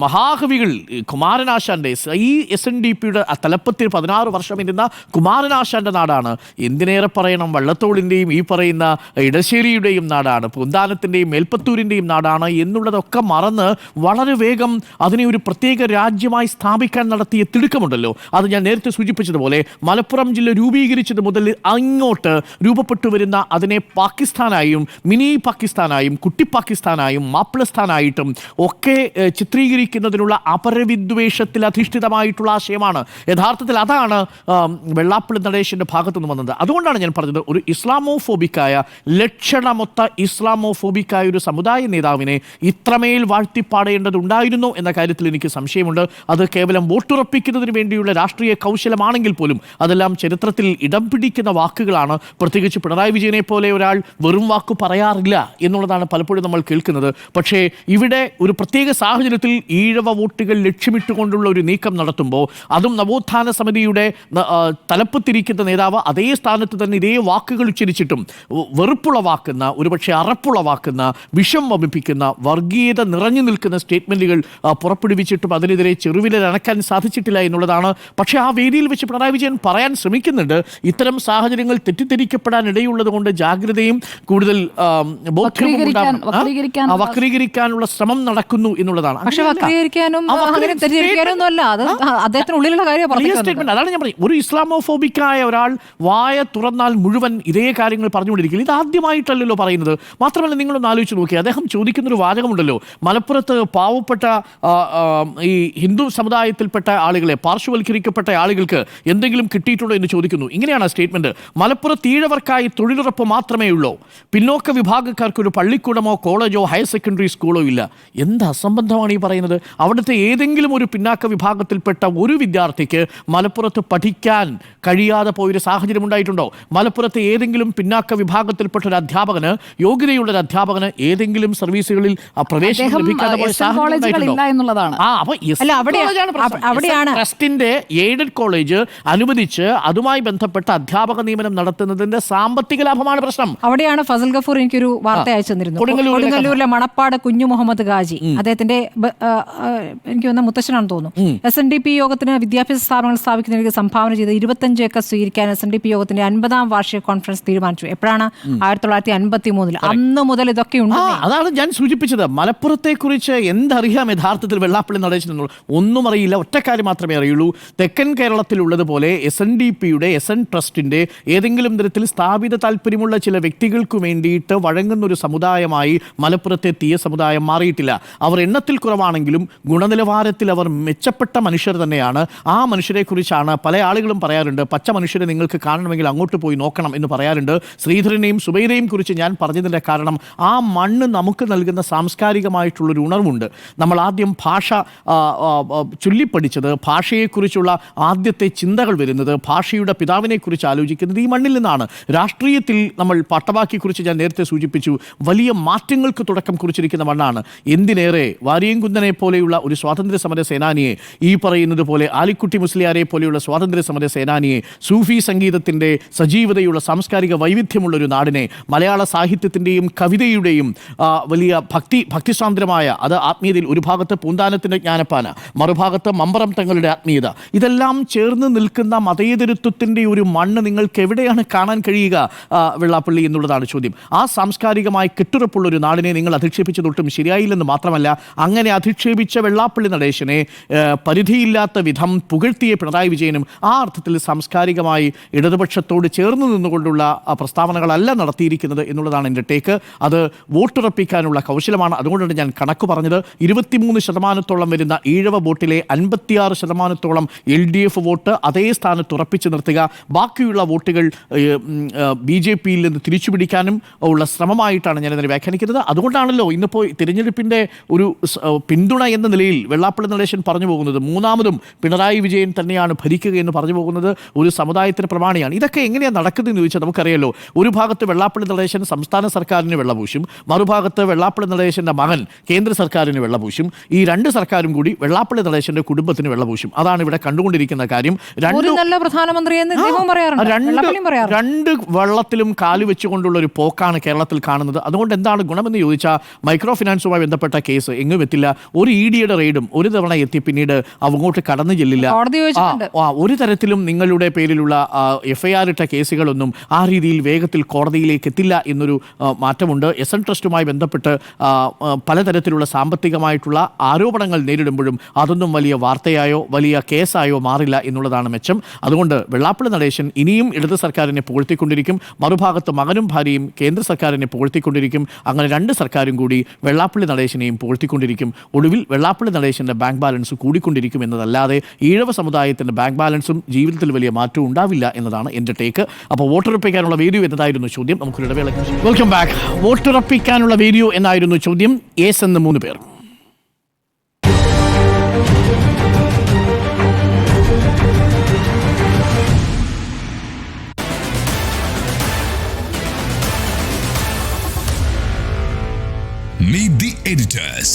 മഹാകവികൾ കുമാരനാശാൻ്റെ ഈ SNDPയുടെ തലപ്പത്തിൽ 16 വർഷം ഇരുന്ന കുമാരനാശാൻ്റെ നാടാണ്. എന്തിനേറെ പറയണം, വള്ളത്തോളിൻ്റെയും ഈ പറയുന്ന ഇടശ്ശേരിയുടെയും നാടാണ്. പൂന്താനത്തിൻ്റെയും മേൽപ്പത്തൂരിൻ്റെയും നാടാണ് എന്നുള്ളതൊക്കെ മറന്ന് വളരെ വേഗം അതിനെ ഒരു പ്രത്യേക രാജ്യമായി സ്ഥാപിക്കാൻ നടത്തിയ തിടുക്കമുണ്ടല്ലോ, അത് ഞാൻ നേരത്തെ സൂചിപ്പിച്ചതുപോലെ മലപ്പുറം ജില്ല രൂപീകരിച്ചത് മുതൽ അങ്ങോട്ട് രൂപപ്പെട്ടു വരുന്ന അതിനെ പാകിസ്ഥാനായും മിനി പാകിസ്ഥാനായും കുട്ടി പാകിസ്ഥാനായും മാപ്പിളസ്ഥാനായിട്ടും ഒക്കെ ചിത്രീകരിക്കുന്നതിനുള്ള അപരവിദ്വേഷത്തിൽ അധിഷ്ഠിതമായിട്ടുള്ള ആശയമാണ്. യഥാർത്ഥത്തിൽ അതാണ് വെള്ളാപ്പള്ളി നടേശൻ്റെ ഭാഗത്തു നിന്ന് വന്നത്. അതുകൊണ്ടാണ് ഞാൻ പറഞ്ഞത്, ഒരു ഇസ്ലാമോഫോബിക്കായ ലക്ഷണമൊത്ത ഇസ്ലാമോഫോബിക്കായ ഒരു സമുദായ നേതാവിനെ ഇത്രമേൽ വാഴ്ത്തിപ്പാടേണ്ടതുണ്ടായിരുന്നോ എന്ന കാര്യത്തിൽ എനിക്ക് സംശയമുണ്ട്. അത് കേവലം വോട്ടുറപ്പിക്കുന്നതിന് വേണ്ടിയുള്ള രാഷ്ട്രീയ കൗശലമാണെങ്കിൽ പോലും അതെല്ലാം ചരിത്രത്തിൽ ഇടം പിടിക്കുന്ന വാക്കുകളാണ്. പ്രത്യേകിച്ച് പിണറായി വിജയനെ പോലെ ഒരാൾ വെറും വാക്ക് പറയാറില്ല എന്നുള്ളതാണ് പലപ്പോഴും നമ്മൾ കേൾക്കുന്നത്. പക്ഷേ ഇവിടെ ഒരു പ്രത്യേക സാഹചര്യത്തിൽ ഈഴവ വോട്ടുകൾ ലക്ഷ്യമിട്ടുകൊണ്ടുള്ള ഒരു നീക്കം നടത്തുമ്പോൾ, അതും നവോത്ഥാന സമിതിയുടെ തലപ്പത്തിരിക്കുന്ന നേതാവ് അതേ സ്ഥാനത്ത് തന്നെ ഇതേ വാക്കുകൾ ഉച്ചരിച്ചിട്ടും വെറുപ്പുളവാക്കുന്ന, ഒരുപക്ഷെ അറപ്പുളവാക്കുന്ന, വിഷം വമിപ്പിക്കുന്ന, വർഗീയത നിറഞ്ഞു നിൽക്കുന്ന സ്റ്റേറ്റ്മെൻറ്റുകൾ പുറപ്പെടുവിച്ചിട്ടും അതിനെതിരെ ചെറുവിരലനക്കാൻ സാധിച്ചിട്ടില്ല എന്നുള്ളതാണ്. പക്ഷേ ആ വേദിയിൽ വെച്ച് പിണറായി വിജയൻ പറയാൻ ശ്രമിക്കുന്നുണ്ട്, ഇത്തരം സാഹചര്യങ്ങൾ തെറ്റിദ്ധരിക്കപ്പെടാൻ ഇടയുള്ളത് കൊണ്ട് ജാഗ്രതയും കൂടുതൽ ബോധ്യവും വക്രീകരിക്കാനുള്ള ശ്രമം നടക്കുന്നു എന്നുള്ളതാണ്. പക്ഷെ വക്രീകരിക്കാനും തെറ്റിദ്ധരിക്കാനൊന്നും അല്ല, അത് അദ്ദേഹത്തിനുള്ളിലുള്ള കാര്യം. അതാണ് ഞാൻ പറയും, ഒരു ഇസ്ലാമോഫോബിക്കായ ഒരാൾ വായ തുറന്നാൽ മുഴുവൻ ഇതേ കാര്യങ്ങൾ പറഞ്ഞുകൊണ്ടിരിക്കില്ല. ഇത് ആദ്യമായിട്ടല്ലല്ലോ പറയുന്നത്. മാത്രമല്ല, നിങ്ങളൊന്ന് ആലോചിച്ച് നോക്കി, അദ്ദേഹം ചോദിക്കുന്നൊരു വാചകമുണ്ടല്ലോ, മലപ്പുറത്ത് പാവപ്പെട്ട ഈ ഹിന്ദു സമുദായത്തിൽപ്പെട്ട ആളുകളെ, പാർശ്വവൽക്കരിക്കപ്പെട്ട ആളുകൾക്ക് എന്തെങ്കിലും കിട്ടിയിട്ടുണ്ടോ എന്ന് ചോദിക്കുന്നു. ഇങ്ങനെയാണ് സ്റ്റേറ്റ്മെന്റ്: മലപ്പുറത്ത് ഈഴവർക്കായി തൊഴിലുറപ്പ് മാത്രമേ ഉള്ളൂ, പിന്നോക്ക വിഭാഗക്കാർക്ക് ഒരു പള്ളിക്കൂടമോ കോളേജോ ഹയർ സെക്കൻഡറി സ്കൂളോ ഇല്ല. എന്ത് അസംബന്ധമാണ് ഈ പറയുന്നത്? അവിടുത്തെ ഏതെങ്കിലും ഒരു പിന്നാക്ക വിഭാഗത്തിൽപ്പെട്ട ഒരു വിദ്യാർത്ഥിക്ക് മലപ്പുറത്ത് പഠിക്കാൻ കഴിയാതെ പോയൊരു സാഹചര്യം ഉണ്ടായിട്ടുണ്ടോ? മലപ്പുറത്തെ ഏതെങ്കിലും പിന്നാക്ക വിഭാഗത്തിൽപ്പെട്ട ഒരു അധ്യാപകന്, യോഗ്യതയുള്ള ഒരു അധ്യാപകന് ഏതെങ്കിലും സർവീസുകളിൽ പ്രവേശനം ലഭിക്കാതെ പോയ സാഹചര്യം ട്രസ്റ്റിന്റെ എയ്ഡഡ് കോളേജ് അനുവദിച്ച് അതുമായി ബന്ധപ്പെട്ട അധ്യാപക നിയമനം നടത്തുന്നതിന്റെ സാമ്പത്തിക ലാഭമാണ് പ്രശ്നം. അവിടെയാണ് ഫസൽ ഗഫൂർ എനിക്കൊരു വാർത്ത അയച്ചു തന്നിരുന്നു. കൊടുങ്ങല്ലൂരിലെ മണപ്പാട് കുഞ്ഞു മുഹമ്മദ് ഗാജി, അദ്ദേഹത്തിന്റെ എനിക്ക് വന്ന മുത്തശ്ശനാണെന്ന് തോന്നുന്നു, SNDP യോഗത്തിന് വിദ്യാഭ്യാസ സ്ഥാപനങ്ങൾ സ്ഥാപിക്കുന്നതിന് സംഭാവന ചെയ്ത് 25 ഏക്കർ സ്വീകരിക്കാൻ SNDP യോഗത്തിന്റെ 50ാം വാർഷിക കോൺഫറൻസ് തീരുമാനിച്ചു. എപ്പോഴാണ്? 1953. അന്ന് മുതൽ ഇതൊക്കെ ഉണ്ട്. അതാണ് ഞാൻ സൂചിപ്പിച്ചത്. മലപ്പുറത്തെ കുറിച്ച് എന്തറിയാം യഥാർത്ഥത്തിൽ വെള്ളാപ്പള്ളി നടേശനെന്നുള്ള? ഒന്നും അറിയില്ല. ഒറ്റക്കാര്യം മാത്രമേ അറിയുള്ളൂ, തെക്കൻ കേരളത്തിലുള്ളതുപോലെ SNDPയുടെ SN ട്രസ്റ്റിന്റെ ഏതെങ്കിലും തരത്തിൽ സ്ഥാപിത താല്പര്യമുള്ള ചില വ്യക്തികൾക്ക് വേണ്ടിയിട്ട് വഴങ്ങുന്ന ഒരു സമുദായമായി മലപ്പുറത്തെ തീയ സമുദായം മാറിയിട്ടില്ല. അവർ എണ്ണത്തിൽ കുറവാണെങ്കിലും ഗുണനിലവാരത്തിൽ അവർ മെച്ചപ്പെട്ട മനുഷ്യർ തന്നെയാണ്. ആ മനുഷ്യരെക്കുറിച്ചാണ് പല ആളുകളും പറയാറുണ്ട്, പച്ച മനുഷ്യരെ നിങ്ങൾക്ക് കാണണമെങ്കിൽ അങ്ങോട്ട് പോയി നോക്കണം എന്ന് പറയാറുണ്ട്. ശ്രീധരനെയും സുബൈരയും കുറിച്ച് ഞാൻ പറഞ്ഞതിൻ്റെ കാരണം, ആ മണ്ണ് നമുക്ക് നൽകുന്ന സാംസ്കാരികമായിട്ടുള്ളൊരു ഉണർവുണ്ട്. നമ്മൾ ആദ്യം ഭാഷ ചൊല്ലിപ്പഠിച്ചത്, ഭാഷയെക്കുറിച്ചുള്ള ആദ്യത്തെ ചിന്തകൾ വരുന്നത്, ഭാഷയുടെ പിതാവിനെക്കുറിച്ച് ആലോചിക്കുന്നത് ഈ മണ്ണിൽ നിന്നാണ്. രാഷ്ട്രീയത്തിൽ നമ്മൾ പാട്ടവാക്കിയെക്കുറിച്ച് ഞാൻ നേരത്തെ സൂചിപ്പിച്ചു, വലിയ മാറ്റങ്ങൾക്ക് തുടക്കം കുറിച്ചിരിക്കുന്ന മണ്ണാണ്. എന്തിനേറെ വാരിയംകുന്നനെ പോലെയുള്ള ഒരു സ്വാതന്ത്ര്യ സമര സേനാനിയെ, ഈ പറയുന്നത് പോലെ ആലിക്കുട്ടി മുസ്ലിയാരെ പോലെയുള്ള സ്വാതന്ത്ര്യ സമര സേനാനിയെ, സൂഫി സംഗീതത്തിൻ്റെ സജീവതയുള്ള സാംസ്കാരിക വൈവിധ്യമുള്ള ഒരു നാടിനെ, മലയാള സാഹിത്യത്തിൻ്റെയും കവിതയുടെയും വലിയ ഭക്തിസാന്ദ്രമായ, അത് ആത്മീയതയിൽ ഒരു ഭാഗത്ത് പൂന്താനത്തിൻ്റെ ജ്ഞാനപ്പാന, മറുഭാഗത്ത് മമ്പറം തങ്ങളുടെ ആത്മീയത, ഇതെല്ലാം ചേർന്ന് നിൽക്കുന്ന മതേതരത്വത്തിൻ്റെ ഒരു മണ്ണ് നിങ്ങൾക്ക് എവിടെയാണ് കാണാൻ കഴിയുക വെള്ളാപ്പള്ളി എന്നുള്ളതാണ് ചോദ്യം. ആ സാംസ്കാരികമായി കെട്ടുറപ്പുള്ള ഒരു നാടിനെ നിങ്ങൾ അധിക്ഷേപിച്ചതൊട്ടും ശരിയായില്ലെന്ന് മാത്രമല്ല, അങ്ങനെ അധിക്ഷേപിച്ച വെള്ളാപ്പള്ളി നടേശനെ പരിധിയില്ലാത്ത വിധം പുകഴ്ത്തിയ പിണറായി വിജയനും ആ അർത്ഥത്തിൽ സാംസ്കാരികമായി ഇടതുപക്ഷത്തോട് ചേർന്ന് നിന്നുകൊണ്ടുള്ള പ്രസ്താവനകളല്ല നടത്തിയിരിക്കുന്നത് എന്നുള്ളതാണ് എൻ്റെ ടേക്ക്. അത് വോട്ടുറപ്പിക്കാനുള്ള കൗശലമാണ്. അതുകൊണ്ടാണ് ഞാൻ കണക്ക് പറഞ്ഞത്. 23% വരുന്ന ഈഴവ വോട്ടിലെ 56% LDF വോട്ട് അതേ സ്ഥാനത്ത് ഉറപ്പിച്ചു നിർത്തുക, ബാക്കിയുള്ള വോട്ടുകൾ BJPയിൽ നിന്ന് തിരിച്ചുപിടിക്കാനും ഉള്ള ശ്രമമായിട്ടാണ് ഞാനതിനെ വ്യാഖ്യാനിക്കുന്നത്. അതുകൊണ്ടാണല്ലോ ഇന്നിപ്പോൾ തിരഞ്ഞെടുപ്പിൻ്റെ ഒരു പിന്തുണ എന്ന നിലയിൽ വെള്ളാപ്പള്ളി നടേശൻ പറഞ്ഞു പോകുന്നത്, മൂന്നാമതും പിണറായി വിജയൻ തന്നെയാണ് ഭരിക്കുക എന്ന് പറഞ്ഞു പോകുന്നത് ഒരു സമുദായത്തിന് പ്രമാണിയാണ്. ഇതൊക്കെ എങ്ങനെയാണ് നടക്കുന്നതെന്ന് ചോദിച്ചാൽ നമുക്കറിയാലോ. ഒരു ഭാഗത്ത് വെള്ളാപ്പള്ളി നടേശൻ സംസ്ഥാന സർക്കാരിന് വെള്ളപൂശും, മറുഭാഗത്ത് വെള്ളാപ്പള്ളി നടേശൻ നടേശന്റെ മകൻ കേന്ദ്ര സർക്കാരിന് വെള്ളപൂശും. ഈ രണ്ട് സർക്കാരും കൂടി വെള്ളാപ്പള്ളി നടേശന്റെ കുടുംബത്തിന് വെള്ളപൂശും. അതാണ് ഇവിടെ കണ്ടുകൊണ്ടിരിക്കുന്ന കാര്യം. ഒരു നല്ല പ്രധാനമന്ത്രി എന്ന് ഇദ്ദേഹവും പറയാറുണ്ട്, വെള്ളാപ്പള്ളിയും പറയാറുണ്ട്. രണ്ട് വള്ളത്തിലും കാല് വെച്ചുകൊണ്ടുള്ള ഒരു പോക്കാണ് കേരളത്തിൽ കാണുന്നത്. അതുകൊണ്ട് എന്താണ് ഗുണമെന്ന് ചോദിച്ചാൽ മൈക്രോ ഫിനാൻസുമായി ബന്ധപ്പെട്ട കേസ് എങ്ങും എത്തില്ല. ഒരു ഇഡിയുടെ റെയ്ഡും ഒരു തവണ എത്തി, പിന്നീട് അങ്ങോട്ട് കടന്നു ചെല്ലില്ല. ഒരു തരത്തിലും നിങ്ങളുടെ പേരിലുള്ള FIR ഇട്ട കേസുകളൊന്നും ആ രീതിയിൽ വേഗത്തിൽ കോടതിയിലേക്ക് എത്തില്ല എന്നൊരു മാറ്റമുണ്ട്. എസ് എൻ ട്രസ്റ്റുമായി ബന്ധപ്പെട്ട് പലതരത്തിലുള്ള സാമ്പത്തികമായിട്ടുള്ള ആരോപണങ്ങൾ നേരിടുമ്പോഴും അതൊന്നും വലിയ വാർത്തയായോ വലിയ കേസായോ മാറില്ല എന്നുള്ളതാണ് മെച്ചം. അതുകൊണ്ട് വെള്ളാപ്പള്ളി നടേശൻ ഇനിയും ഇടത് സർക്കാരിനെ പുകഴ്ത്തിക്കൊണ്ടിരിക്കും, മറുഭാഗത്ത് മകനും ഭാര്യയും കേന്ദ്ര സർക്കാരിനെ പുകഴ്ത്തിക്കൊണ്ടിരിക്കും. അങ്ങനെ രണ്ട് സർക്കാരും കൂടി വെള്ളാപ്പള്ളി നടേശനെയും പുകഴ്ത്തിക്കൊണ്ടിരിക്കും. ഒടുവിൽ വെള്ളാപ്പള്ളി നടേശന്റെ ബാങ്ക് ബാലൻസ് കൂടിക്കൊണ്ടിരിക്കും എന്നതല്ലാതെ ഈഴവ സമുദായത്തിന്റെ ബാങ്ക് ബാലൻസും ജീവിതത്തിൽ വലിയ മാറ്റവും ഉണ്ടാവില്ല എന്നതാണ് എൻ്റെ ടേക്ക്. അപ്പോൾ വോട്ടുറപ്പിക്കാനുള്ള വീഡിയോ എന്നതായിരുന്നു ചോദ്യം. നമുക്കൊരു ഇടവേള. Welcome back. വോട്ടുറപ്പിക്കാനുള്ള വീഡിയോ എന്നായിരുന്നു ചോദ്യം. യെസ് എന്ന് 3 പേർ. Meet the editors.